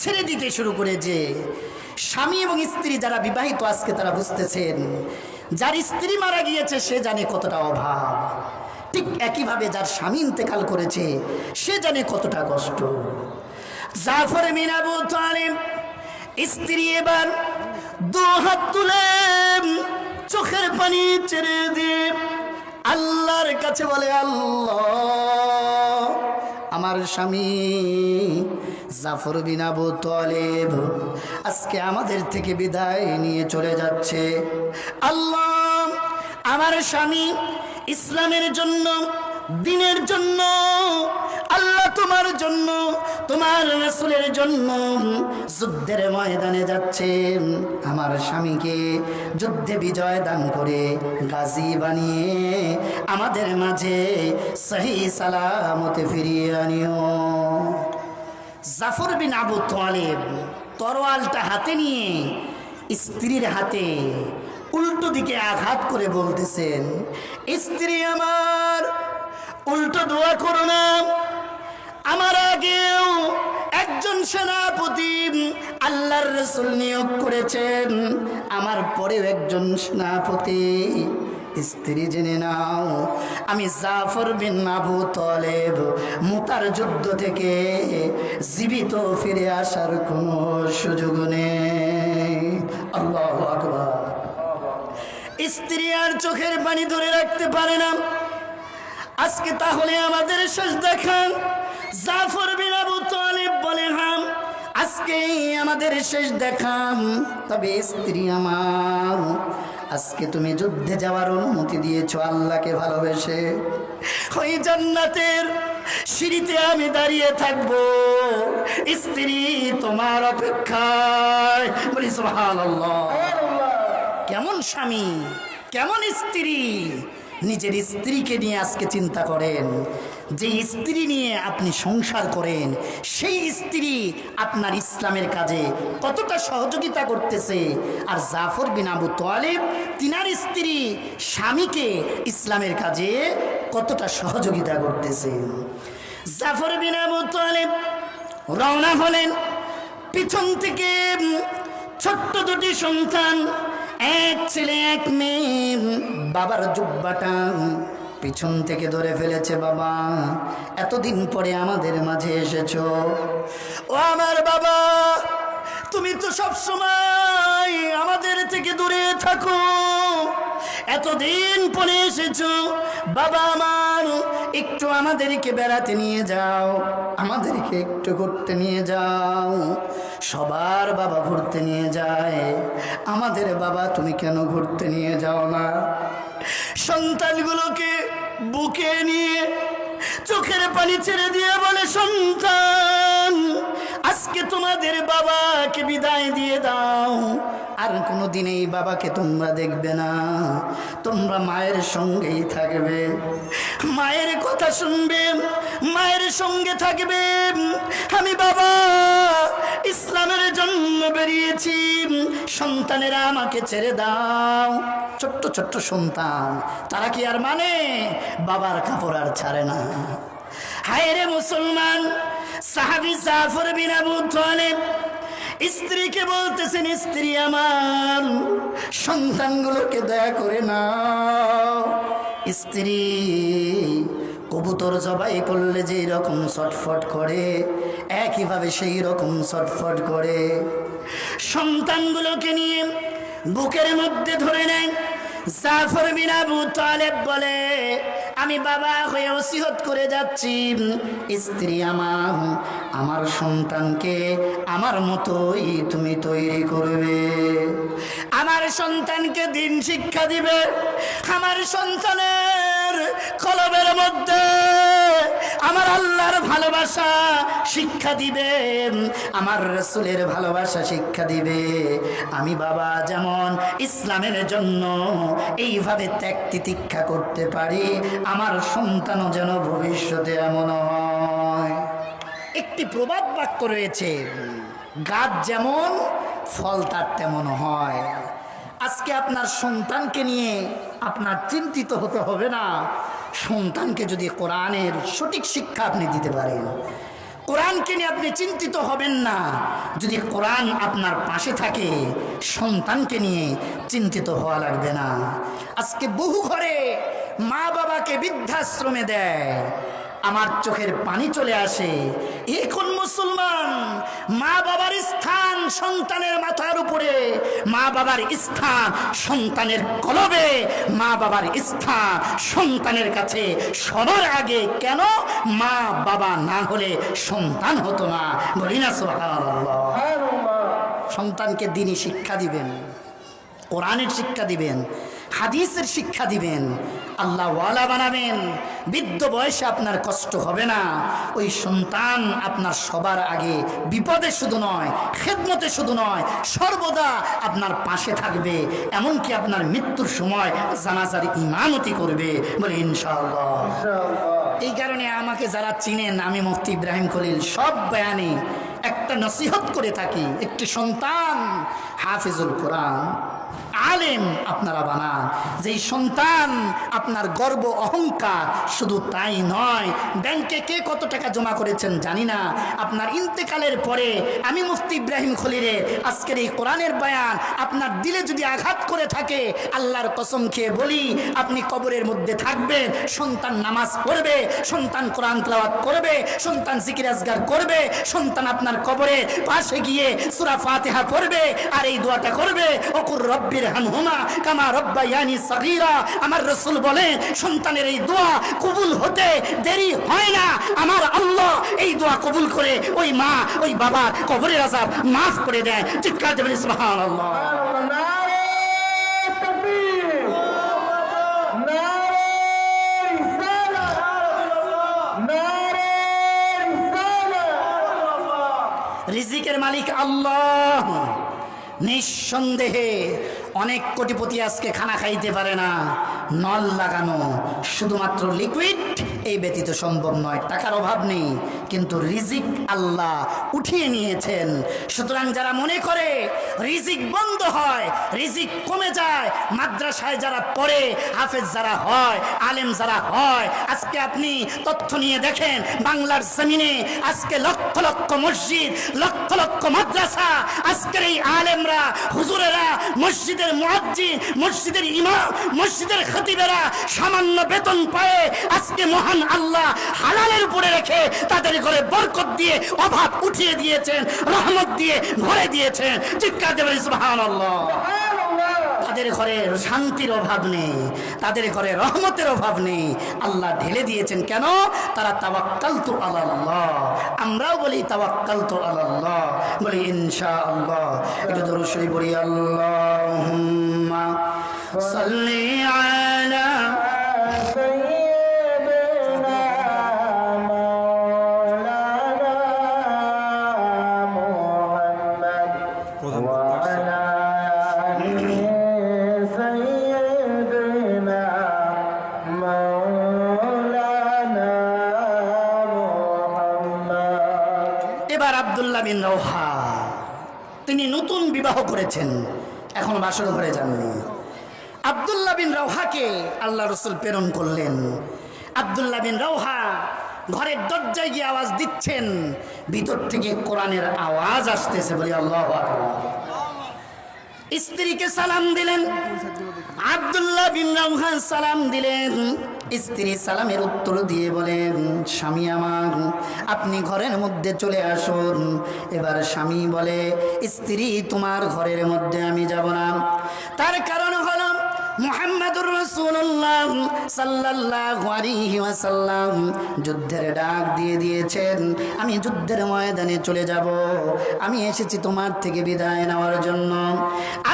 ছেড়ে দিতে শুরু করেছে। স্বামী এবং স্ত্রী যারা বিবাহিত আজকে তারা বুঝতেছেন, যার স্ত্রী মারা গিয়েছে সে জানে কতটা অভাব, ঠিক একইভাবে যার স্বামী ইন্তেকাল করেছে সে জানে কতটা কষ্ট। জাফর বিন আবু তালিব স্ত্রী এবার 2 হাত তুলে চোখের পানি ছেড়ে দিয়ে আল্লাহর কাছে বলে, আল্লাহ, আমার স্বামী জাফর বিন আবু তালিব আজকে আমাদের থেকে বিদায় নিয়ে চলে যাচ্ছে। আল্লাহ, আমার স্বামী ইসলামের জন্য, দ্বীনের জন্য, আল্লাহ তোমার জন্য, তোমার রাসূলের জন্য যুদ্ধের ময়দানে যাচ্ছে। আমার স্বামীকে যুদ্ধে বিজয় দান করে গাজী বানিয়ে আমাদের মাঝে সহি সালামতে ফিরিয়ে আনিও। জাফর বিন আবু তালিব তরোয়ালটা হাতে নিয়ে স্ত্রীর হাতে উল্টো দিকে আঘাত করে বলতেছেন, স্ত্রী আমার, উল্টো দোয়া করো না, আমার আগেও একজন সেনাপতি আল্লাহর রাসূল নিয়োগ করেছেন, আমার পরেও একজন সেনাপতি। স্ত্রী জেনে নাও, আমি জাফর বিন আবু তালেব মুতার যুদ্ধ থেকে জীবিত ফিরে আসার কোনো সুযোগ নেই। আল্লাহু আকবার। স্ত্রী আর চোখের পানি ধরে রাখতে পারে না। আজকে তাহলে আমাদের শেষ দেখা। জাফর বিন আবু তালেব বলে, হাম আজকে আমাদের শেষ দেখা। তবে স্ত্রী আমার, আজকে তুমি যুদ্ধে যাওয়ার অনুমতি দিয়েছো আল্লাহকে ভালোবেসে। ওই জান্নাতের সিঁড়িতে আমি দাঁড়িয়ে থাকবো, স্ত্রী তোমার অপেক্ষায়। বলি সুবহানাল্লাহ। কেমন স্বামী, কেমন স্ত্রী! নিজের স্ত্রীকে নিয়ে আজকে চিন্তা করেন। যে স্ত্রী নিয়ে আপনি সংসার করেন, সেই স্ত্রী আপনার ইসলামের কাজে কতটা সহযোগিতা করতেছে। আর জাফর বিন আবু তালেব তিনার স্ত্রী স্বামীকে ইসলামের কাজে কতটা সহযোগিতা করতেছে। জাফর বিন আবু তালেব রওনা হলেন। পিছন থেকে ছোট্ট দুটি সন্তান, এক ছেলে এক মেয়ে, বাবার জুব্বাটা পিছন থেকে ধরে ফেলেছে। বাবা, এতদিন পরে আমাদের মাঝে এসেছো। ও আমার বাবা, তুমি তো সব সময় আমাদের থেকে দূরে থাকো, এতদিন পরে এসেছো। বাবা আমার, একটু আমাদেরকে বেড়াতে নিয়ে যাও, আমাদেরকে একটু ঘুরতে নিয়ে যাও। সবার বাবা ঘুরতে নিয়ে যায়, আমাদের বাবা তুমি কেন ঘুরতে নিয়ে যাও না? সন্তানগুলোকে বুকে নিয়ে চোখের পানি ছেড়ে দিয়ে বলে, সন্তান আজকে তোমাদের বাবাকে বিদায় দিয়ে দাও। আর কোনোদিন এই বাবাকে তোমরা দেখবে না, তোমরা মায়ের সঙ্গেই থাকবে, মায়ের কথা শুনবে, মায়ের সঙ্গে থাকবে। আমি বাবা ইসলামের জন্য বেরিয়েছি, সন্তানেরা আমাকে ছেড়ে দাও। ছোট্ট ছোট্ট সন্তান, তারা কি আর মানে? বাবার কাপড় আর ছাড়ে না। হায় রে মুসলমান! সাহাবী জাফর বিন আবু তালেব স্ত্রীকে বলতেছেন, স্ত্রী আমার, সন্তানগুলোকে দয়া করে নাও। স্ত্রী কবুতর জবাই করলে যেই রকম ছটফট করে, একইভাবে সেই রকম ছটফট করে সন্তানগুলোকে নিয়ে বুকের মধ্যে ধরে নেন। জাফর বিন আবু তালেব বলে, আমি বাবা হয়ে ওসিয়ত করে যাচ্ছি, স্ত্রী আমার, আমার সন্তানকে আমার মতোই তুমি তৈরি করবে, আমার সন্তানকে দিন শিক্ষা দিবে, আমার সন্তানের কলবের মধ্যে আমার আল্লাহর ভালোবাসা শিক্ষা দিবে, আমার রাসূলের ভালোবাসা শিক্ষা দিবে। আমি বাবা যেমন ইসলামের জন্য এইভাবে ত্যাগ তিতিক্ষা করতে পারি, আমার সন্তানও যেন ভবিষ্যতে এমন হয়। একটি প্রবাদ বাক্য রয়েছে, গাছ যেমন ফল তার তেমন হয়। আজকে আপনার সন্তানকে নিয়ে আপনার চিন্তিত হতে হবে না। সন্তানকে যদি কোরআনের সঠিক শিক্ষা আপনি দিতে পারেন, কোরআনকে নিয়ে আপনি চিন্তিত হবেন না। যদি কোরআন আপনার পাশে থাকে, সন্তানকে নিয়ে চিন্তিত হওয়া লাগবে না। আজকে বহু ঘরে মা বাবাকে বৃদ্ধাশ্রমে দেয়, আমার চোখের পানি চলে আসে। এখন মুসলমান মা বাবার স্থান সন্তানের মাথার উপরে, মা বাবার স্থান সন্তানের কলবে, মা বাবার স্থান সন্তানের কাছে সবার আগে। কেন? মা বাবা না হলে সন্তান হতো না। বলি না সুবহানাল্লাহ। সন্তানকে দ্বীনি শিক্ষা দিবেন, কোরআনের শিক্ষা দিবেন, হাদিসের শিক্ষা দিবেন, আল্লাহ ওয়ালা বানাবেন। বৃদ্ধ বয়সে আপনার কষ্ট হবে না। ওই সন্তান আপনার সবার আগে বিপদে শুধু নয়, খেদমতে শুধু নয়, সর্বদা আপনার পাশে থাকবে। এমনকি আপনার মৃত্যুর সময় জানাজার ইমামতি করবে। বলে ইনশাআল্লাহ। এই কারণে আমাকে যারা চিনেন, আমি মুফতি ইব্রাহিম খলিল সব বয়ানে একটা নসিহত করে থাকি। একটি সন্তান হাফিজুল কোরআন, আলেম আপনারা বানান। যেই সন্তান আপনার গর্ব অহংকার, শুধু তাই নয়, ব্যাংকে কে কত টাকা জমা করেছেন জানি না, আপনার ইন্তেকালের পরে আমি মুফতি ইব্রাহিম খলিলে আজকের এই কোরআনের বয়ান আপনার দিলে যদি আঘাত করে থাকে, আল্লাহর কসম খেয়ে বলি, আপনি কবরের মধ্যে থাকবেন, সন্তান নামাজ পড়বে, সন্তান কোরআন তেলাওয়াত করবে, সন্তান জিকির আজগার করবে, সন্তান আপনার কবরের পাশে গিয়ে সূরা ফাতিহা পড়বে আর এই দোয়াটা করবে, ওকুর রব্বির হামহুমা কামা রব্বায়ানি সগীরা। আমার রাসূল বলে, সন্তানের এই দোয়া কবুল হতে দেরি হয় না। আমার আল্লাহ এই দোয়া কবুল করে ওই মা ওই বাবা কবরের আযাব মাফ করে দেয়। চিৎকার দেবেন সুবহানাল্লাহ। নারে তাকবীর, নারে রিসালাত, নারে রিসালাত। রিজিকের মালিক আল্লাহ। নিঃসন্দেহে অনেক কোটিপতি আজকে খানা খাইতে পারে না, নল লাগানো শুধুমাত্র লিকুইড এই ব্যতীত সম্ভব নয়। টাকার অভাব নেই, কিন্তু রিজিক আল্লাহ উঠিয়ে নিয়েছেন। সুতরাং যারা মনে করে রিজিক বন্ধ হয়, রিজিক কমে যায়, মাদ্রাসায় যারা পড়ে, হাফেজ যারা হয়, আলেম যারা হয়, আজকে আপনি তথ্য নিয়ে দেখেন বাংলার জমিনে আজকে লক্ষ লক্ষ মসজিদ, লক্ষ লক্ষ মাদ্রাসা, আজকের এই আলেমরা, হুজুরেরা, মসজিদের মুয়াজ্জিন, মসজিদের ইমাম, মসজিদের খতিবেরা সামান্য বেতন পায় আজকে মহান আল্লাহ হালালের উপরে রেখে তাদের ঘরে বরকত দিয়ে অভাব উঠিয়ে দিয়েছেন, রহমত দিয়ে ভরে দিয়েছেন। চিৎকার দেবেন সুবহানাল্লাহ। তাদের ঘরে শান্তির অভাব নেই, তাদের ঘরে রহমতের অভাব নেই, আল্লাহ ঢেলে দিয়েছেন। কেন? তারা তাওয়াক্কালতু আলাল্লাহ। আমরাও বলি তাওয়াক্কালতু আলাল্লাহ, বলি ইনশাআল্লাহ। একটু দরুদ শরীফ পড়ি। আল্লাহুম্মা সাল্লি আলা সাইয়্যিদিনা মাওলানা মুহাম্মদ ওয়া আলা আলি সাইয়্যিদিনা মাওলানা মুহাম্মদ। এবার আব্দুল্লাহ বিন রওহা, তিনি নতুন বিবাহ করেছেন, এখন বাসর ঘরে যাননি। আব্দুল্লাহ বিন রওহাকে আল্লাহ রাসূল প্রেরণ করলেন। আব্দুল্লাহ বিন রওহা ঘরের দরজায় গিয়ে আওয়াজ দিচ্ছেন, ভিতর থেকে কোরআনের আওয়াজ আসতেছে, বলি আল্লাহু আকবার। স্ত্রীকে সালাম দিলেন, আব্দুল্লাহ বিন রওহা সালাম দিলেন। স্ত্রী সালামের উত্তর দিয়ে বলেন, স্বামী আমার, আপনি ঘরের মধ্যে চলে আসুন। এবার স্বামী বলে, স্ত্রী তোমার ঘরের মধ্যে আমি যাব না। তার কারণ হলো মুহাম্মাদুর রাসূলুল্লাহ সাল্লাল্লাহু আলাইহি ওয়াসাল্লাম যুদ্ধের ডাক দিয়ে দিয়েছেন, আমি যুদ্ধের ময়দানে চলে যাব, আমি এসেছি তোমার থেকে বিদায় নেওয়ার জন্য।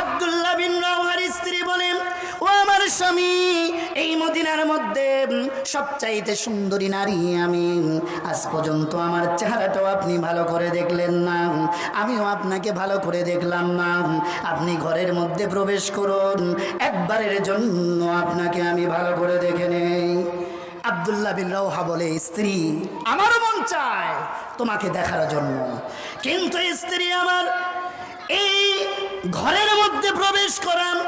আব্দুল্লাহ বিন রওহার স্ত্রী বলেন, ও আমার স্বামী, এই মদিনার মধ্যে সবচাইতে সুন্দরী নারী আমি, আজ পর্যন্ত আমার চেহারাটাও আপনি ভালো করে দেখলেন না, আমিও আপনাকে ভালো করে দেখলাম না, আপনি ঘরের মধ্যে প্রবেশ করুন, একবারের জন্য আপনাকে আমি ভালো করে দেখে নেই। আব্দুল্লাহ বিন রওহা বলে, স্ত্রী আমারও মন চায় তোমাকে দেখার জন্য, কিন্তু স্ত্রী আমার এই ঘরের মধ্যে প্রবেশ করান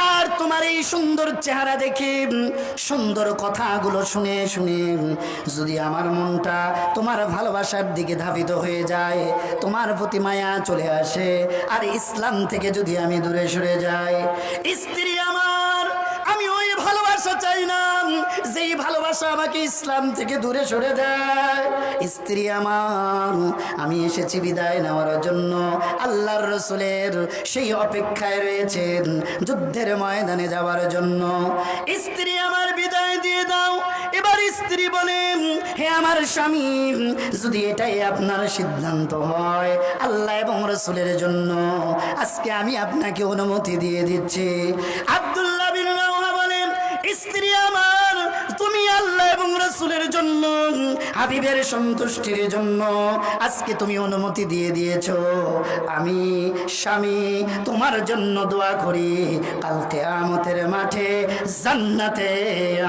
আর তোমার এই সুন্দর চেহারা দেখে, সুন্দর কথাগুলো শুনে শুনে যদি আমার মনটা তোমার ভালোবাসার দিকে ধাবিত হয়ে যায়, তোমার প্রতি মায়া চলে আসে, আর ইসলাম থেকে যদি আমি দূরে সরে যাই, স্ত্রী আমার, আমি ওই ভালোবাসা চাই না যেই ভালোবাসা আমাকে ইসলাম থেকে দূরে সরে দেয়। স্ত্রী আমার, আমি এসেছি বিদায় নেওয়ার জন্য, আল্লাহর রাসূলের সেই অপেক্ষায় রয়েছেন যুদ্ধের ময়দানে যাওয়ার জন্য। স্ত্রী আমার, বিদায় দিয়ে দাও। এবার স্ত্রী বলেন, হে আমার স্বামী, যদি এটাই আপনার সিদ্ধান্ত হয় আল্লাহ এবং রাসূলের জন্য, আজকে আমি আপনাকে অনুমতি দিয়ে দিচ্ছি। আব্দুল্লাহ বিন রওহা বলেন, স্ত্রী আমার, তুমি আল্লাহ এবং রাসূলের জন্য, হাবিবের সন্তুষ্টির জন্য আজকে তুমি অনুমতি দিয়ে দিয়েছো, আমি স্বামী তোমার জন্য দোয়া করি, কাল কিয়ামতের মাঠে জান্নাতে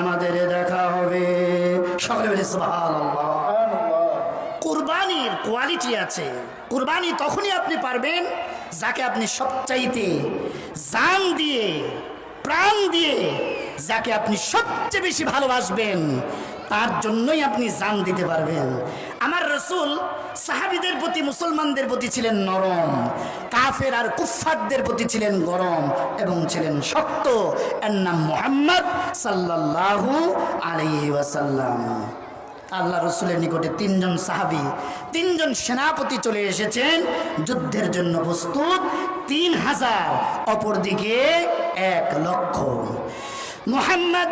আমাদের দেখা হবে। সকলে বলে সুবহানাল্লাহ। কুরবানির কোয়ালিটি আছে। কুরবানি তখনই আপনি পারবেন যাকে আপনি সবচাইতে জান দিয়ে প্রাণ দিয়ে যাকে আপনি সবচেয়ে বেশি ভালোবাসবেন তার জন্যই আপনি জান দিতে পারবেন। আমার রাসূল সাহাবীদের প্রতি মুসলমানদের প্রতি ছিলেন নরম, কাফের আর কুফফারদের প্রতি ছিলেন গরম এবং ছিলেন শক্ত। এর নাম মুহাম্মদ সাল্লাল্লাহু আলাইহি ওয়াসাল্লাম। আল্লাহ রসুলের নিকটে 3 জন সাহাবী 3 জন সেনাপতি চলে এসেছেন যুদ্ধের জন্য প্রস্তুত, 3000 অপরদিকে 1 লক্ষ। মুহাম্মদ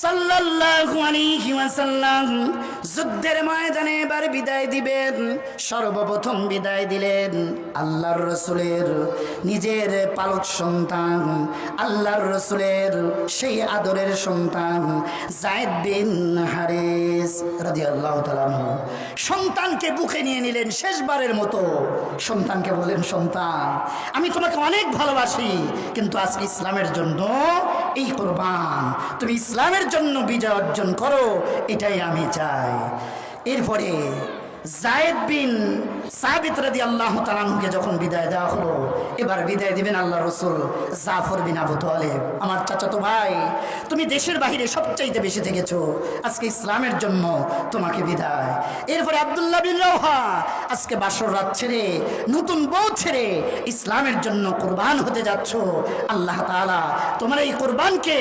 সাল্লাল্লাহু আলাইহি ওয়াসাল্লাম যুদ্ধের ময়দানে এবার বিদায় দিবেন। সর্বপ্রথম বিদায় দিলেন আল্লাহর রাসূলের নিজের পালক সন্তান, আল্লাহর রাসূলের সেই আদরের সন্তান যায়েদ বিন হারিস রাদিয়াল্লাহু তাআলা আনহু। সন্তানকে বুকে নিয়ে নিলেন শেষবারের মতো। সন্তানকে বললেন, সন্তান আমি তোমাকে অনেক ভালোবাসি, কিন্তু আজকে ইসলামের জন্য এই কুরবান, তুমি ইসলামের জন্য বিজয় অর্জন করো, এটাই আমি চাই। এরপরে যায়েদ বিন সাবিত রাদিয়াল্লাহু তাআলা আনহুকে যখন বিদায় দেওয়া হলো, এবার বিদায় দিবেন আল্লাহ রসুল জাফর বিন আবু তালেব। আমার চাচাতো ভাই, তুমি দেশের বাহিরে সবচাইতে বেশি থেকেছো, আজকে ইসলামের জন্য তোমাকে বিদায়। এরপরে আব্দুল্লাহ বিন রওহা, আজকে বাসর রাত ছেড়ে নতুন বউ ছেড়ে ইসলামের জন্য কুরবান হতে যাচ্ছ। আল্লাহ তাআলা তোমার এই কুরবানকে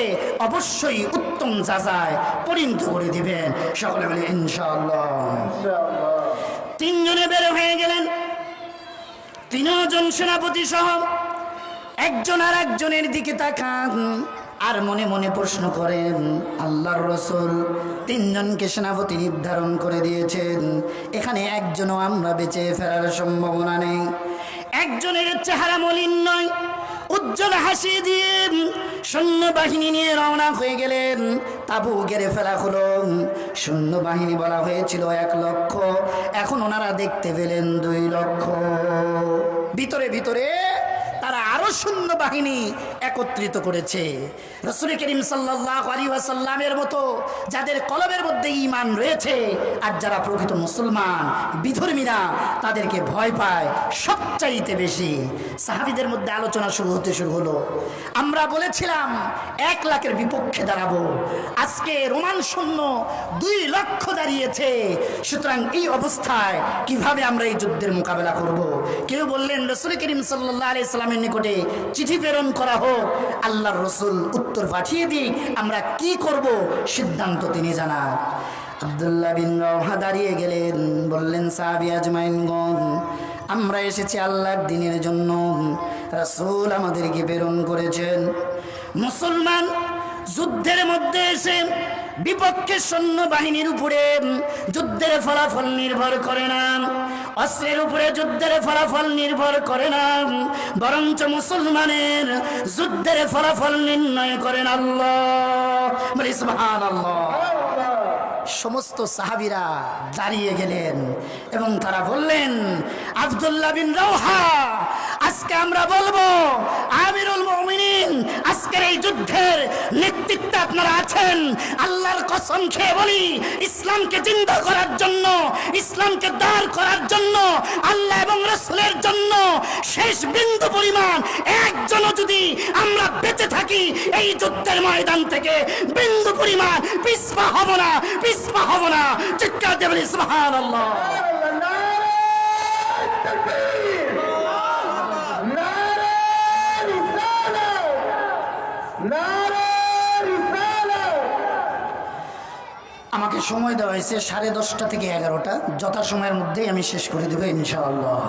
অবশ্যই উত্তম যাজায় পরিণত করে দিবেন। সকলে বলে ইনশাআল্লাহ। 3 জনে বের হয়ে গেলেন। 3 জন সেনাপতি সহ একজন আর একজনের দিকে তাকান আর মনে মনে প্রশ্ন করেন, আল্লাহর রাসূল 3 জনকে সেনাপতি নির্ধারণ করে দিয়েছেন, এখানে একজনও আমরা বেঁচে ফেরার সম্ভাবনা নেই। একজনের চেহারা মলিন নয়, উজ্জ্বল হাসি দিয়ে সৈন্যবাহিনী নিয়ে রওনা হয়ে গেলেন। তাবু ঘিরে ফেলা হলো। সৈন্যবাহিনী বলা হয়েছিল 1 লক্ষ, এখন ওনারা দেখতে পেলেন 2 লক্ষ। ভিতরে ভিতরে তারা আরো সৈন্যবাহিনী একত্রিত করেছে। রাসূল করিম সাল্লাল্লাহু আলাইহি ওয়াসাল্লামের মতো যাদের কলবের মধ্যে ঈমান রয়েছে আর যারা প্রকৃত মুসলমান বিধর্মীরা তাদেরকে ভয় পায় সবচাইতে বেশি। সাহাবীদের মধ্যে আলোচনা শুরু হলো। আমরা বলেছিলাম 1 লাখের বিপক্ষে দাঁড়াবো, আজকে রোমান সৈন্য 2 লক্ষ দাঁড়িয়েছে। সুতরাং এই অবস্থায় কিভাবে আমরা এই যুদ্ধের মোকাবেলা করব? কেউ বললেন রাসূল করিম সাল্লাল্লাহু আলাইহি ওয়াসাল্লামের নিকটে চিঠি প্রেরণ করা হোক, আল্লাহর রাসূল উত্তর পাঠিয়ে দিক, আমরা কি করব সিদ্ধান্ত তিনি জানান। আব্দুল্লাহ বিন রওহা দাঁড়িয়ে গেলেন, বললেন, সাহাবী আজমাইনগণ, আমরা এসেছি আল্লাহর দ্বীনের জন্য, রাসূল আমাদেরকে প্রেরণ করেছেন। মুসলমান যুদ্ধের মধ্যে এসে বিপক্ষের সৈন্যবাহিনীর উপরে যুদ্ধের ফলাফল নির্ভর করে না, অস্ত্রের উপরে যুদ্ধের ফলাফল নির্ভর করে না, বরঞ্চ মুসলমানের যুদ্ধের ফলাফল নির্ণয় করেন আল্লাহ। বলি সুবহানাল্লাহ। সমস্ত সাহাবীরা দাঁড়িয়ে গেলেন এবং তারা বললেন, আব্দুল্লাহ বিন রওহা, আজকে আমরা বলবো আমিরুল মুমিনিন, আজকের এই যুদ্ধের নেতৃত্বে আপনারা আছেন। আল্লাহর কসম খেয়ে বলি, ইসলামকে জিন্দা করার জন্য, ইসলামকে দাঁড় করার জন্য, আল্লাহ এবং রাসূলের জন্য শেষ বিন্দু পরিমাণ একজনও যদি আমরা বেঁচে থাকি এই যুদ্ধের ময়দান থেকে, বিন্দু পরিমাণ পিছপা হব না, পিছপা হব না। চিৎকার দিয়ে বলি সুবহানাল্লাহ। আমাকে সময় দেওয়া হয়েছে 10:30 থেকে 11টা, যথাসময়ের মধ্যেই আমি শেষ করে দেবো ইনশাআল্লাহ।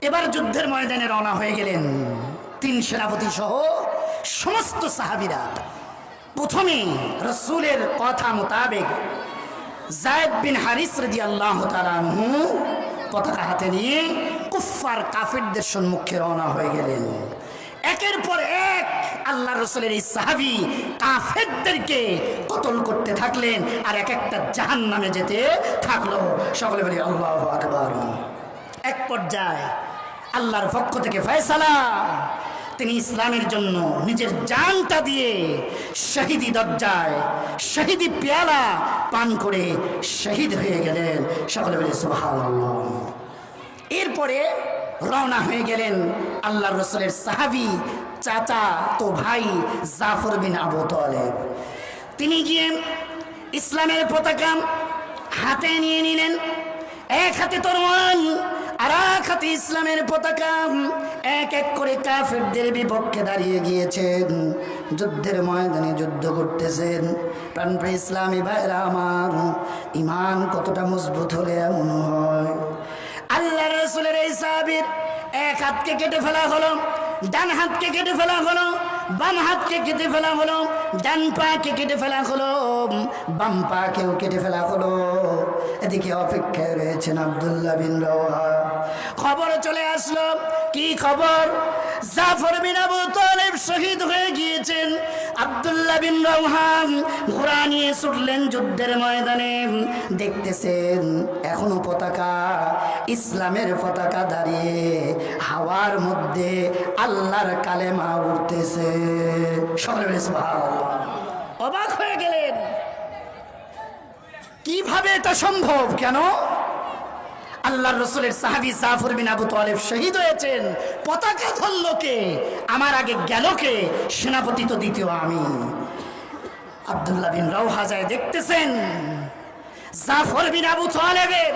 এবার যুদ্ধের ময়দানে রওনা হয়ে গেলেন 3 সেনাপতি সহ সমস্ত সাহাবীরা। প্রথমে রাসূলের কথা মোতাবেক যায়েদ বিন হারিস রাদিয়াল্লাহু তাআলা আনহু পতাকা হাতে নিয়ে কুফফার কাফিরদের সম্মুখে রওনা হয়ে গেলেন। একের পর এক আল্লাহর রাসূলের এই সাহাবী কাফেরদেরকে কতল করতে থাকলেন আর এক একটা জাহান্নামে যেতে থাকলো। সকলে বলি আল্লাহু আকবার। এক পর্যায়ে আল্লাহর পক্ষ থেকে ফয়সালা, তিনি ইসলামের জন্য নিজের জানটা দিয়ে শহীদি দরজায় শহীদি পেয়ালা পান করে শহীদ হয়ে গেলেন। সকলে বলি সুবহানাল্লাহ। এরপরে রওনা হয়ে গেলেন আল্লাহর রাসূলের সাহাবী চাচা তো ভাই জাফর বিন আবু তালেব। তিনি গিয়ে ইসলামের পতাকা হাতে নিয়ে নিলেন, এক হাতে তরোয়াল আর এক হাতে ইসলামের পতাকা, এক এক করে কাফেরদের বিপক্ষে দাঁড়িয়ে গিয়েছেন, যুদ্ধের ময়দানে যুদ্ধ করতেছেন। প্রাণপ্রিয় ইসলামী ভাইরা আমার, ইমান কতটা মজবুত হলে এমন হয়। আল্লাহ রাসূলের এই সাহাবীর এক হাতকে কেটে ফেলা হলো, ডান হাতকে কেটে ফেলা হলো, বাম হাতকে কেটে ফেলা হলো, ডান পাকে কেটে ফেলা হলো, বাম পাকেও কেটে ফেলা হলো। এদিকে অপেক্ষায় রয়েছেন আব্দুল্লাহ বিন রওহা। খবর চলে আসলো, কি খবর? জাফর বিন আবু তালেব শহীদ হয়ে গিয়েছেন। আব্দুল্লাহ বিন রওহা ঘোড়া নিয়ে ছুটলেন যুদ্ধের ময়দানে, দেখতেছেন এখনো পতাকা, ইসলামের পতাকা দাঁড়িয়ে হাওয়ার মধ্যে আল্লাহর কালেমা উঠতেছে। সকলে বলে সুবহানাল্লাহ। অবাক হয়ে গেলেন, কিভাবে এটা সম্ভব? কেন? আল্লাহর রাসূলের সাহাবী জাফর বিন আবু তালেব শহীদ হয়েছেন, পতাকা ধরল কে? আমার আগে গেল কে? সেনাপতি তো দ্বিতীয় আমি। আব্দুল্লাহ বিন রওহা যায় দেখতেছেন জাফর বিন আবু তালেবের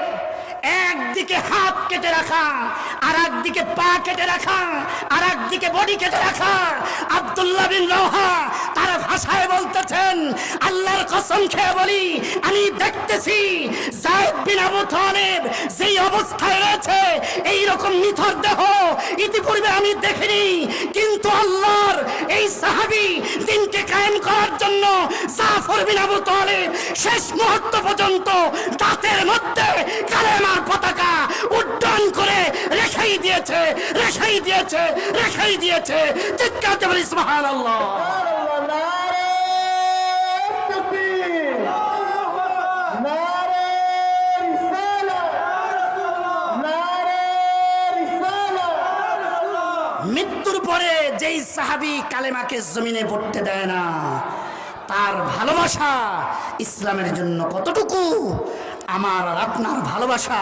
একদিকে হাত কেটে রাখা, আর একদিকে পা কেটে রাখা, আর একদিকে বডি কেটে রাখা। আব্দুল্লাহ বিন রওহা তার ভাষায় বলতেছেন, আল্লাহর কসম খেয়ে বলি, আমি দেখতেছি যায়েদ বিন আবু তালেব যেই অবস্থায় রয়েছে, এইরকম নিথর দেহ ইতিপূর্বে আমি দেখিনি। কিন্তু আল্লাহর এই সাহাবী দিনকে কায়েম করার জন্য জাফর বিন আবু তালেব শেষ মুহূর্ত পর্যন্ত দাঁতের মধ্যে কালেমার পতাকা উড্ডয়ন করে রেখেই দিয়েছে, রেখেই দিয়েছে, রেখেই দিয়েছে। চিৎকার দিয়ে বলি সুবহানাল্লাহ। মৃত্যুর পরে যেই সাহাবী কালেমাকে জমিনে পড়তে দেয় না, তার ভালোবাসা ইসলামের জন্য কতটুকু, আমার আর আপনার ভালোবাসা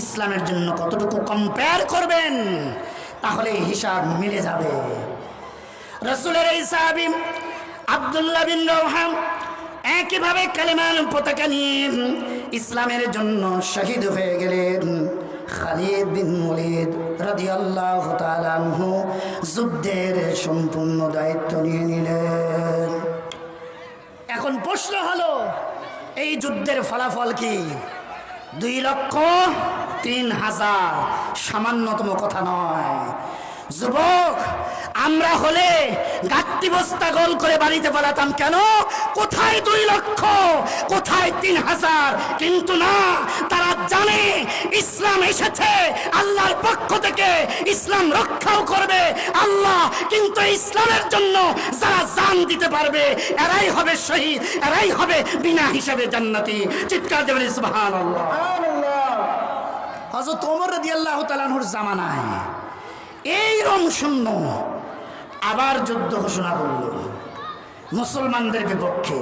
ইসলামের জন্য কতটুকু কম্পেয়ার করবেন, তাহলে হিসাব মিলে যাবে। রাসূলের এই সাহাবী আব্দুল্লাহ বিন রওহা একইভাবে কালেমার পতাকা নিয়ে ইসলামের জন্য শহীদ হয়ে গেলেন। খালিদ বিন ওলীদ রাদিয়াল্লাহু তাআলা আনহু যুদ্ধের সম্পূর্ণ দায়িত্ব নিয়ে নিলেন। এখন প্রশ্ন হলো, এই যুদ্ধের ফলাফল কি? 2,03,000, সামান্যতম কথা নয়। যুবক, আমরা হলে গাট্টি বস্তা গোল করে বাড়িতে পালাতাম। কেন? কোথায় 2 লক্ষ, কোথায় 3,000? কিন্তু না, তারা জানে ইসলাম এসেছে আল্লাহর পক্ষ থেকে, ইসলাম রক্ষাও করবে আল্লাহ, কিন্তু ইসলামের জন্য যারা জান দিতে পারবে এরাই হবে শহীদ, এরাই হবে বিনা হিসাবে জান্নাতি। চিৎকার দিয়ে বলি সুবহানাল্লাহ। হযরত ওমর রাদিয়াল্লাহু তাআলা আনহুর জামানায় এই রণশূন্য আবার যুদ্ধ ঘোষণা করল মুসলমানদের বিপক্ষে।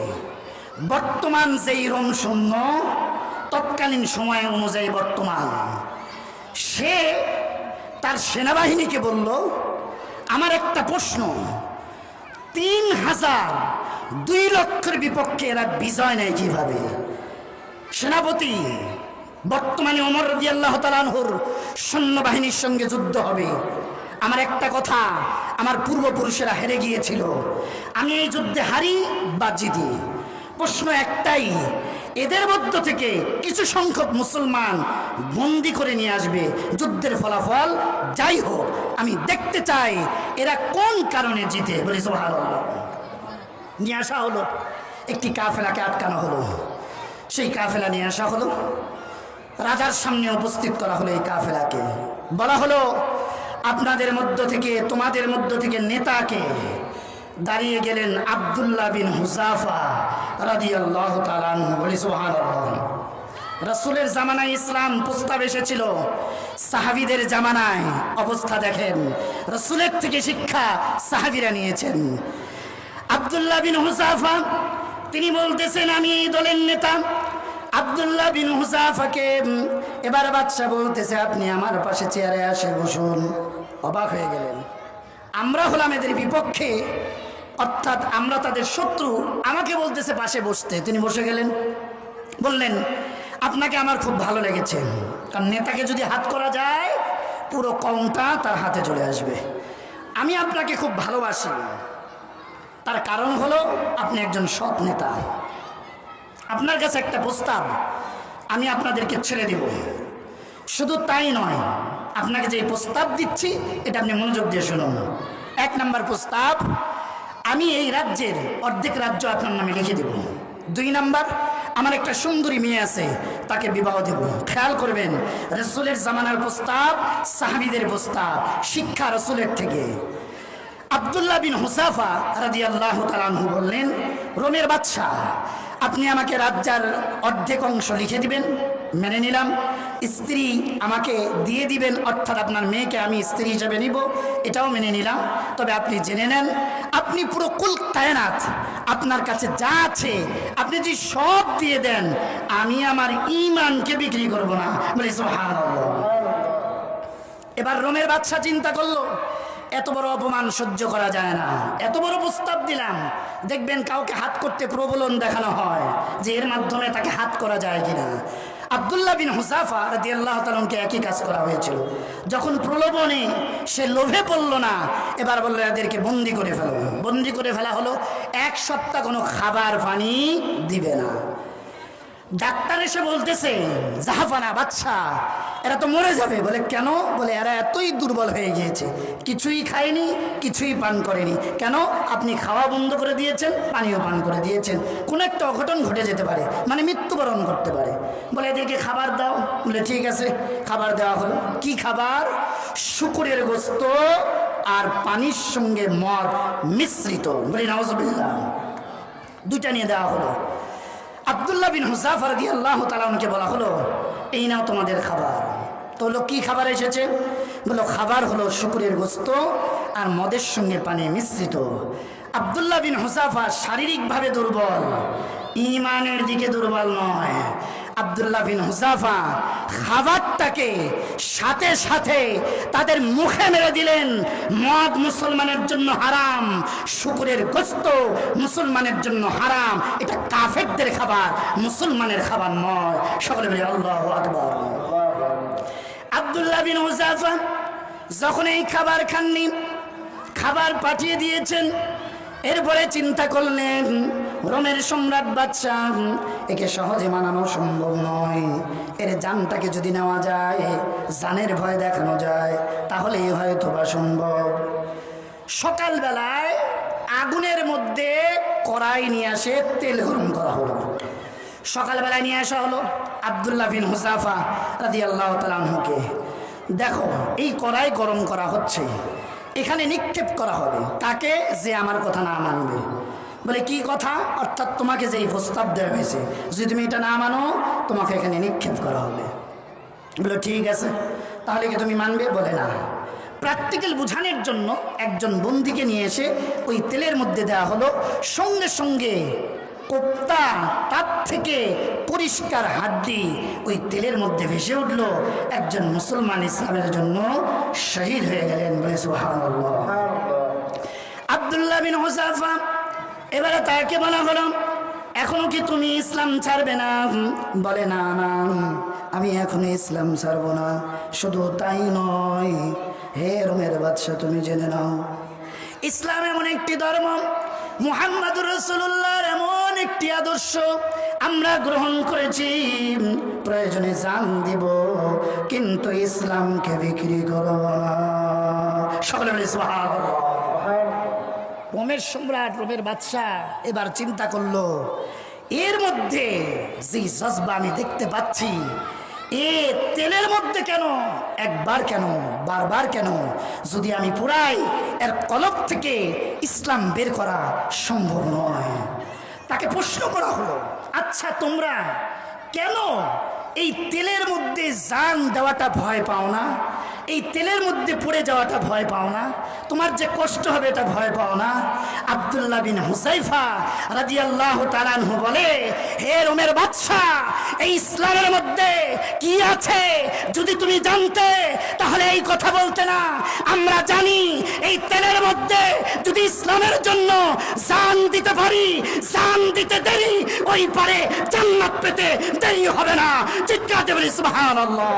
বর্তমান যেই রণশূন্য, তৎকালীন সময় অনুযায়ী বর্তমান, সে তার সেনাবাহিনীকে বলল, আমার একটা প্রশ্ন, 3,000 2 লক্ষের বিপক্ষে এরা বিজয় নেয় কিভাবে? সেনাপতি বর্তমানে ওমর রাদিয়াল্লাহু তাআলা আনহুর সৈন্যবাহিনীর সঙ্গে যুদ্ধ হবে। আমার একটা কথা, আমার পূর্বপুরুষেরা হেরে গিয়েছিল, আমি এই যুদ্ধে হারি বা জিতি, প্রশ্ন একটাই, এদের মধ্য থেকে কিছু সংখ্যক মুসলমান বন্দি করে নিয়ে আসবে। যুদ্ধের ফলাফল যাই হোক, আমি দেখতে চাই এরা কোন কারণে জিতে। বলি সুবহানাল্লাহ। নিয়ে আসা হলো, একটি কাফেলাকে আটকানো হলো, সেই কাফেলা নিয়ে আসা হলো, রাজার সামনে উপস্থিত করা হলো। এই কাফেলাকে বলা হলো, আপনাদের মধ্য থেকে, তোমাদের মধ্য থেকে নেতাকে? দাঁড়িয়ে গেলেন আব্দুল্লাহ বিন হুযাফা রাদিয়াল্লাহু তাআলা আনহু। বলি সুবহানাল্লাহ। রাসূলের জামানায় ইসলাম প্রস্তাব এসেছিল, সাহাবীদের জামানায় অবস্থা দেখেন, রাসূলের থেকে শিক্ষা সাহাবীরা নিয়েছেন। আব্দুল্লাহ বিন হুযাফা তিনি বলতেছেন, আমি এই দলের নেতা, আব্দুল্লাহ বিন হুযাফাকে এবার বাদশা বলতেছে, আপনি আমার পাশে চেয়ারে আসে বসুন। অবাক হয়ে গেলেন। আমরা হলাম এদের বিপক্ষে, অর্থাৎ আমরা তাদের শত্রু, আমাকে বলতেছে পাশে বসতে। তিনি বসে গেলেন। বললেন, আপনাকে আমার খুব ভালো লেগেছে, কারণ নেতাকে যদি হাত করা যায় পুরো কমটা তার হাতে চলে আসবে। আমি আপনাকে খুব ভালোবাসি, তার কারণ হলো আপনি একজন সৎ নেতা। আপনার কাছে একটা প্রস্তাব, আমি আপনাদেরকে ছেড়ে দেব। শুধু তাই নয়, আপনাকে যে প্রস্তাব দিচ্ছি এটা আপনি মনোযোগ দিয়ে শুনুন। 1 নম্বর প্রস্তাব, আমি এই রাজ্যের অর্ধেক রাজ্য আপনার নামে লিখে দেব। 2 নম্বর, আমার একটা সুন্দরী মেয়ে আছে, তাকে বিবাহ দেব। খেয়াল করবেন, রাসূলের জামানার প্রস্তাব, সাহাবীদের প্রস্তাব, শিক্ষা রাসূলের থেকে। আব্দুল্লাহ বিন হুযাফা রাদিয়াল্লাহু তাআলা আনহু বললেন, রোমের বাদশা, আপনি আমাকে রাজ্যের অর্ধেক অংশ লিখে দিবেন, মেনে নিলাম। স্ত্রী আমাকে দিয়ে দিবেন, অর্থাৎ আপনার মেয়েকে আমি স্ত্রী হিসেবে নিব, এটাও মেনে নিলাম। তবে আপনি জেনে নেন, আপনি পুরো কুল কায়নাত, আপনার কাছে যা আছে আপনি যদি সব দিয়ে দেন, আমি আমার ঈমানকে বিক্রি করব না। বলি সুবহানাল্লাহ। এবার রোমের বাদশা চিন্তা করলো, এত বড় অপমান সহ্য করা যায় না, এত বড় প্রস্তাব দিলাম, দেখবেন কাউকে হাত করতে প্রবলন দেখানো হয় যে এর মাধ্যমে তাকে হাত করা যায় কিনা। আব্দুল্লাহ বিন হুযাফা রাদিয়াল্লাহু তাআলা আনহুকে একই কাজ করা হয়েছিল। যখন প্রলোভনে সে লোভে পড়ল না, এবার বলল এদেরকে বন্দি করে ফেলো। বন্দি করে ফেলা হলো। 1 সপ্তাহ কোনো খাবার পানি দিবে না। ডাক্তার এসে বলতেছে, জাহাফানা বাদশা, এরা তো মরে যাবে। বলে কেন? বলে এরা এতই দুর্বল হয়ে গিয়েছে, কিছুই খায়নি, কিছুই পান করেনি। কেন? আপনি খাওয়া বন্ধ করে দিয়েছেন, পানিও পান করে দিয়েছেন, কোনো একটা অঘটন ঘটে যেতে পারে, মানে মৃত্যুবরণ করতে পারে। বলে এদেরকে খাবার দাও। বলে ঠিক আছে, খাবার দেওয়া হলো। কি খাবার? শুকরের গোশত আর পানির সঙ্গে মদ মিশ্রিত। বলি নাউজুবিল্লাহ। 2টা নিয়ে দেওয়া হলো। আব্দুল্লাহ বিন হুযাফা রাদিয়াল্লাহু তাআলা আনহুকে বলা হলো, এই নাও তোমাদের খাবার। তো হলো কি খাবার এসেছে? বলো খাবার হলো শুকরের গোশত আর মদের সঙ্গে পানি মিশ্রিত। আব্দুল্লাহ বিন হুযাফা শারীরিকভাবে দুর্বল, ঈমানের দিকে দুর্বল নয়। আব্দুল্লাহ বিন হুযাফা খাবারটাকে সাথে সাথে তাদের মুখে মেরে দিলেন। মদ মুসলমানের জন্য হারাম, শুকরের গোশত মুসলমানের জন্য হারাম। এটা কাফেরদের খাবার, মুসলমানের খাবার নয়। সকলে বলে আল্লাহু আকবার। আব্দুল্লাহ বিন হুযাফা যখন এই খাবার খাননি, খাবার পাঠিয়ে দিয়েছেন, এরপরে চিন্তা করলেন রোমের সম্রাট বাদশা, একে সহজে মানানো সম্ভব নয়। এর জানটাকে যদি নেওয়া যায়, জানের ভয় দেখানো যায়, তাহলেই হয়তো বা সম্ভব। সকালবেলায় আগুনের মধ্যে কড়াই নিয়ে আসে তেল গরম করা হলো। সকালবেলায় নিয়ে আসা হলো আব্দুল্লাহ বিন হুযাফা রাদিয়াল্লাহু তাআলা আনহুকে। দেখো, এই কড়াই গরম করা হচ্ছে, এখানে নিক্ষেপ করা হবে তাকে যে আমার কথা না মানবে। বলে কি কথা? অর্থাৎ তোমাকে যে প্রস্তাব দেওয়া হয়েছে, যদি তুমি এটা না মানো তোমাকে এখানে নিক্ষেপ করা হবে। বলে ঠিক আছে, তাহলে কি তুমি মানবে? বলে না। প্র্যাকটিক্যাল বোঝানোর জন্য একজন বন্দীকে নিয়ে এসে ওই তেলের মধ্যে দেওয়া হলো। সঙ্গে সঙ্গে কোপ্তা, তার থেকে পরিষ্কার হাড্ডি ওই তেলের মধ্যে ভেসে উঠল। একজন মুসলমান ইসলামের জন্য শহীদ হয়ে গেলেন। বলে সুবহানাল্লাহ। আব্দুল্লাহ বিন হুযাফা, এবারে তাকে বলা হলো, এখনো কি তুমি ইসলাম ছাড়বে না? বলে না না, আমি এখনো ইসলাম ছাড়বো না। শুধু তাই নয়, হে রোমের বাদশা, তুমি জেনে নাও, ইসলাম এমন একটি ধর্ম, মুহাম্মদুর রাসূলুল্লাহর এমন একটি আদর্শ আমরা গ্রহণ করেছি, প্রয়োজনে জান দিব, কিন্তু ইসলামকে বিক্রি করব না। সকলে বলে সুবহানাল্লাহ। রোমের সম্রাট, রোমের বাদশা এবার চিন্তা করলো, এর মধ্যে যে জজবা আমি দেখতে পাচ্ছি, এ তেলের মধ্যে কেন, একবার কেন, বারবার কেন? যদি আমি পুরাই, এর কলব থেকে ইসলাম বের করা সম্ভব নয়। তাকে প্রশ্ন করা হলো, আচ্ছা তোমরা কেন এই তেলের মধ্যে জান দেওয়াটা ভয় পাও না? এই তেলের মধ্যে পড়ে যাওয়াটা ভয় পাও না? তোমার যে কষ্ট হবে এটা ভয় পাও না? আব্দুল্লাহ বিন হুযায়ফা রাদিয়াল্লাহু তাআলা আনহু বলে, হে রোমের বাদশা, এই ইসলামের মধ্যে কি আছে যদি তুমি জানতে তাহলে এই কথা বলতে না। আমরা জানি এই তেলের মধ্যে যদি ইসলামের জন্য জান দিতে পারি, জান দিতে দেরি, ওই পারে জান্নাত পেতে দেরি হবে না। চিৎকার দিয়ে বলি সুবহানাল্লাহ।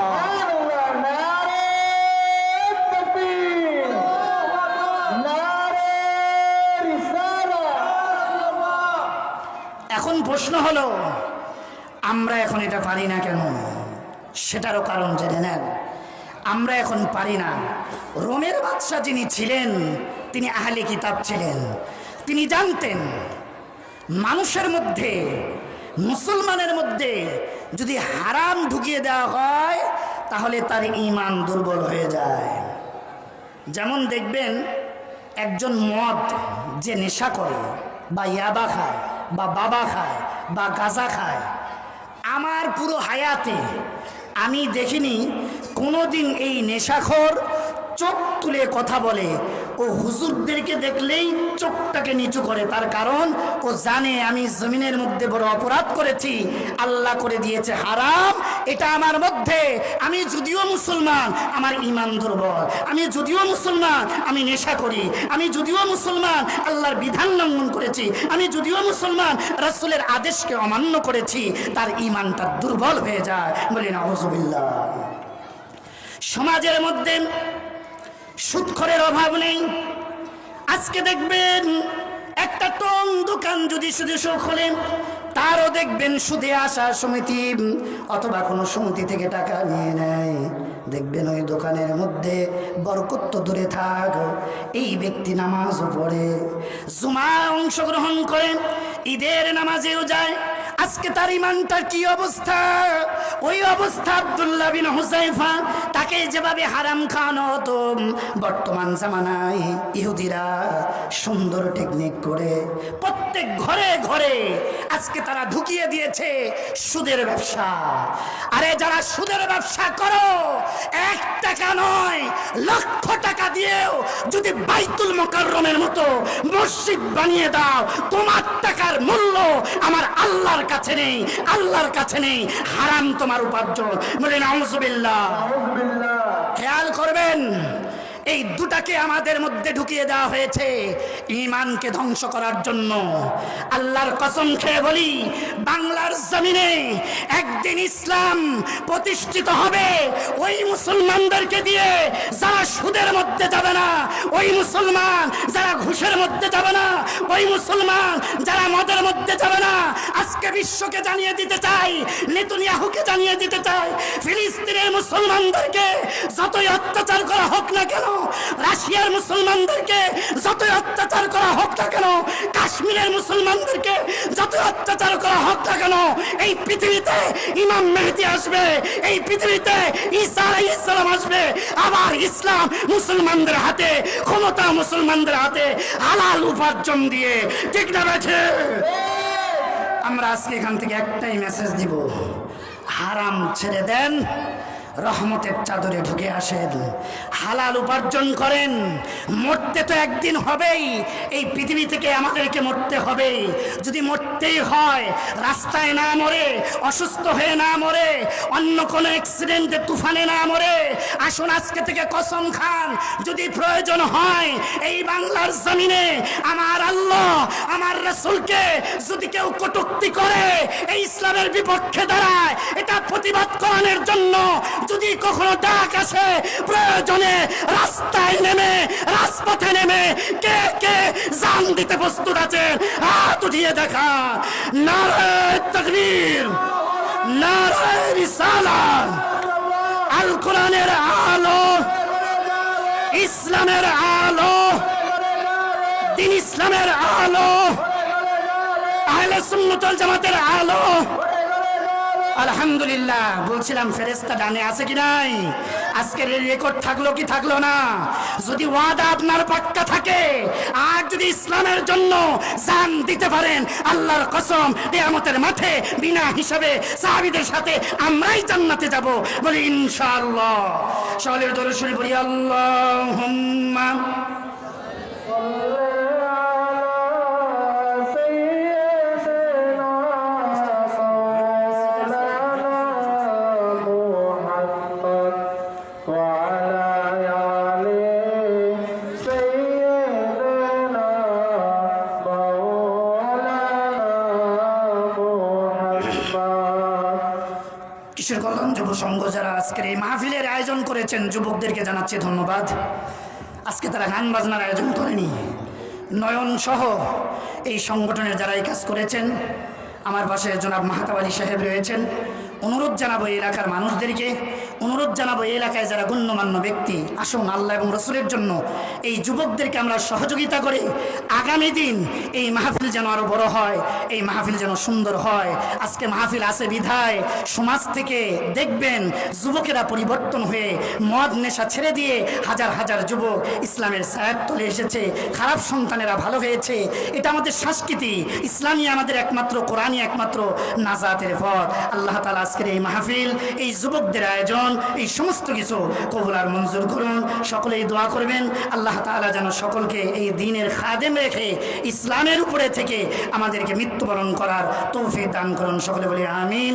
এখন প্রশ্ন হলো, আমরা এখন এটা পারি না কেন? সেটারও কারণ জেনে নেন। আমরা এখন পারি না। রোমের বাদশা যিনি ছিলেন তিনি আহলে কিতাব ছিলেন। তিনি জানতেন মানুষের মধ্যে, মুসলমানের মধ্যে যদি হারাম ঢুকিয়ে দেওয়া হয় তাহলে তার ঈমান দুর্বল হয়ে যায়। যেমন দেখবেন একজন মদ যে নেশা করে বা ইয়াবা খায় বা বাবা খায় বা গাঁজা খায়, আমার পুরো হায়াতে আমি দেখিনি কোনোদিন এই নেশাখোর চোখ তুলে কথা বলে। ও হুজুরদেরকে দেখলেই চোখটাকে নিচু করে, তার কারণ ও জানে আমি জমিনের মধ্যে বড় অপরাধ করেছি, আল্লাহ করে দিয়েছে হারাম এটা আমার মধ্যে। আমি যদিও মুসলমান আমার ঈমান দুর্বল, আমি যদিও মুসলমান আমি নেশা করি, আমি যদিও মুসলমান আল্লাহর বিধান লঙ্ঘন করেছি, আমি যদিও মুসলমান রাসূলের আদেশকে অমান্য করেছি, তার ঈমানটা দুর্বল হয়ে যায়। বলি নাউযুবিল্লাহ। সমাজের মধ্যে সুদখোরের অভাব নেই। আজকে দেখবেন একটা টং দোকান যদি শুধু খোলেন, তারও দেখবেন সুদে আসা সমিতি অথবা কোনো সমিতি থেকে টাকা নিয়ে নেয়। দেখবেন ওই দোকানের মধ্যে বরকত তো দূরে থাক, এই ব্যক্তি নামাজও পড়ে, জুমায় অংশগ্রহণ করে, ঈদের নামাজেও যায়। আজকে তার ঈমানটার কি অবস্থা? ওই অবস্থা আব্দুল্লাহ বিন হুযায়ফা, তাকে যেভাবে হারাম খাওয়ানো হতো, বর্তমান জামানায় ইহুদিরা সুন্দর টেকনিক করে প্রত্যেক ঘরে ঘরে আজকে তারা ঢুকিয়ে দিয়েছে সুদের ব্যবসা। আরে যারা সুদের ব্যবসা করো, 1 টাকা নয় লক্ষ টাকা দিয়েও যদি বাইতুল মুকাররমের মতো মসজিদ বানিয়ে দাও, তোমার টাকার মূল্য আমার আল্লাহর কাছে নেই, আল্লাহর কাছে নেই। হারাম তোমার উপার্জন। বলে নাউযুবিল্লাহ। খেয়াল করবেন, এই দুটাকে আমাদের মধ্যে ঢুকিয়ে দেওয়া হয়েছে ঈমানকে ধ্বংস করার জন্য। আল্লাহর কসম খেয়ে বলি, বাংলার জমিনে একদিন ইসলাম প্রতিষ্ঠিত হবে ওই মুসলমানদেরকে দিয়ে যারা সুদের মধ্যে যাবে না, ওই মুসলমান যারা ঘুষের মধ্যে যাবে না, ওই মুসলমান যারা মদের মধ্যে যাবে না। আজকে বিশ্বকে জানিয়ে দিতে চাই, নেতানিয়াহুকে জানিয়ে দিতে চাই, ফিলিস্তিনের মুসলমানদেরকে যতই অত্যাচার করা হোক না কেন, রাশিয়ার মুসলমানদেরকে যতই অত্যাচার করা হোক না কেন, কাশ্মীরের মুসলমানদেরকে যতই অত্যাচার করা হোক না কেন, এই পৃথিবীতে ইমাম মেহেদী আসবে, এই পৃথিবীতে ঈসা আলাইহিস সালাম আসবে। আবার ইসলাম মুসলমানদের হাতে, ক্ষমতা মুসলমানদের হাতে, হালাল উপার্জন দিয়ে। ঠিক না বেঠে? আমরা আজকে এখান থেকে একটাই মেসেজ দিব, হারাম ছেড়ে দেন, রহমতের চাদরে ঢুকে আসেন, হালাল উপার্জন করেন। মরতে তো একদিন হবেই, এই পৃথিবী থেকে আমাদেরকে মরতে হবে। যদি মরতেই হয় রাস্তায় না মরে, অসুস্থ হয়ে না মরে, অন্য কোনো অ্যাক্সিডেন্টে তুফানে না মরে, আসুন আজকে থেকে কসম খান, যদি প্রয়োজন হয় এই বাংলার জমিনে আমার আল্লাহ আমার রাসূলকে যদি কেউ কটূক্তি করে, এই ইসলামের বিপক্ষে দাঁড়ায়, এটা প্রতিবাদ করানোর জন্য যদি কখনো ডাক আসে, প্রয়োজনে রাস্তায় নেমে, রাজপথে নেমে কে কে জান দিতে প্রস্তুত আছে হাত উঠিয়ে দেখা। নারায়ে তাকবীর, নারায়ে রিসালাত। আল কোরআনের আলো, ইসলামের আলো, দ্বীন ইসলামের আলো, আহলে সুন্নাত ওয়াল জামাতের আলো। আলহামদুলিল্লাহ। বলছিলাম ফেরেশতা ডানে আছে কি নাই? আজকের রেকর্ড থাকলো কি থাকলো না? যদি ওয়াদা আপনার পাক্কা থাকে আর যদি ইসলামের জন্য জান দিতে পারেন, আল্লাহর কসম কিয়ামতের মাঠে বিনা হিসাবে সাহাবীদের সাথে আমরাই জান্নাতে যাব। বলি ইনশাআল্লাহ। সকলের দরুদ শরীফ পড়ি আল্লাহুম্মা কিশোর কল্যাণ যুব সংঘ যারা আজকের এই মাহফিলের আয়োজন করেছেন, যুবকদেরকে জানাচ্ছি ধন্যবাদ। আজকে তারা গান বাজনার আয়োজন করেনি, নয়ন সহ এই সংগঠনের যারা এই কাজ করেছেন। আমার পাশে জনাব মাহতাব আলী সাহেব রয়েছেন। অনুরোধ জানাবো এই এলাকার মানুষদেরকে, অনুরোধ জানাবো এই এলাকায় যারা গণ্যমান্য ব্যক্তি, আসুন আল্লাহ এবং রসুলের জন্য এই যুবকদেরকে আমরা সহযোগিতা করে আগামী দিন এই মাহফিল যেন আরো বড় হয়, এই মাহফিল যেন সুন্দর হয়। আজকে মাহফিল আছে বিধায় সমাজ থেকে দেখবেন যুবকেরা পরিবর্তন হয়ে মদ নেশা ছেড়ে দিয়ে হাজার হাজার যুবক ইসলামের ছায়ার তলে এসেছে, খারাপ সন্তানেরা ভালো হয়েছে। এটা আমাদের সংস্কৃতি, ইসলামী আমাদের একমাত্র, কোরআনই একমাত্র নাজাতের পথ। আল্লাহ তাআলা আজকের এই মাহফিল, এই যুবকদের আয়োজন, এই সমস্ত কিছু কবুল আর মঞ্জুর করুন। সকলেই দোয়া করবেন আল্লাহ তাআলা যেন সকলকে এই দ্বীনের খাদেম রেখে ইসলামের উপরে থেকে আমাদেরকে মৃত্যুবরণ করার তৌফিক দান করুন। সকলে বলি আমিন।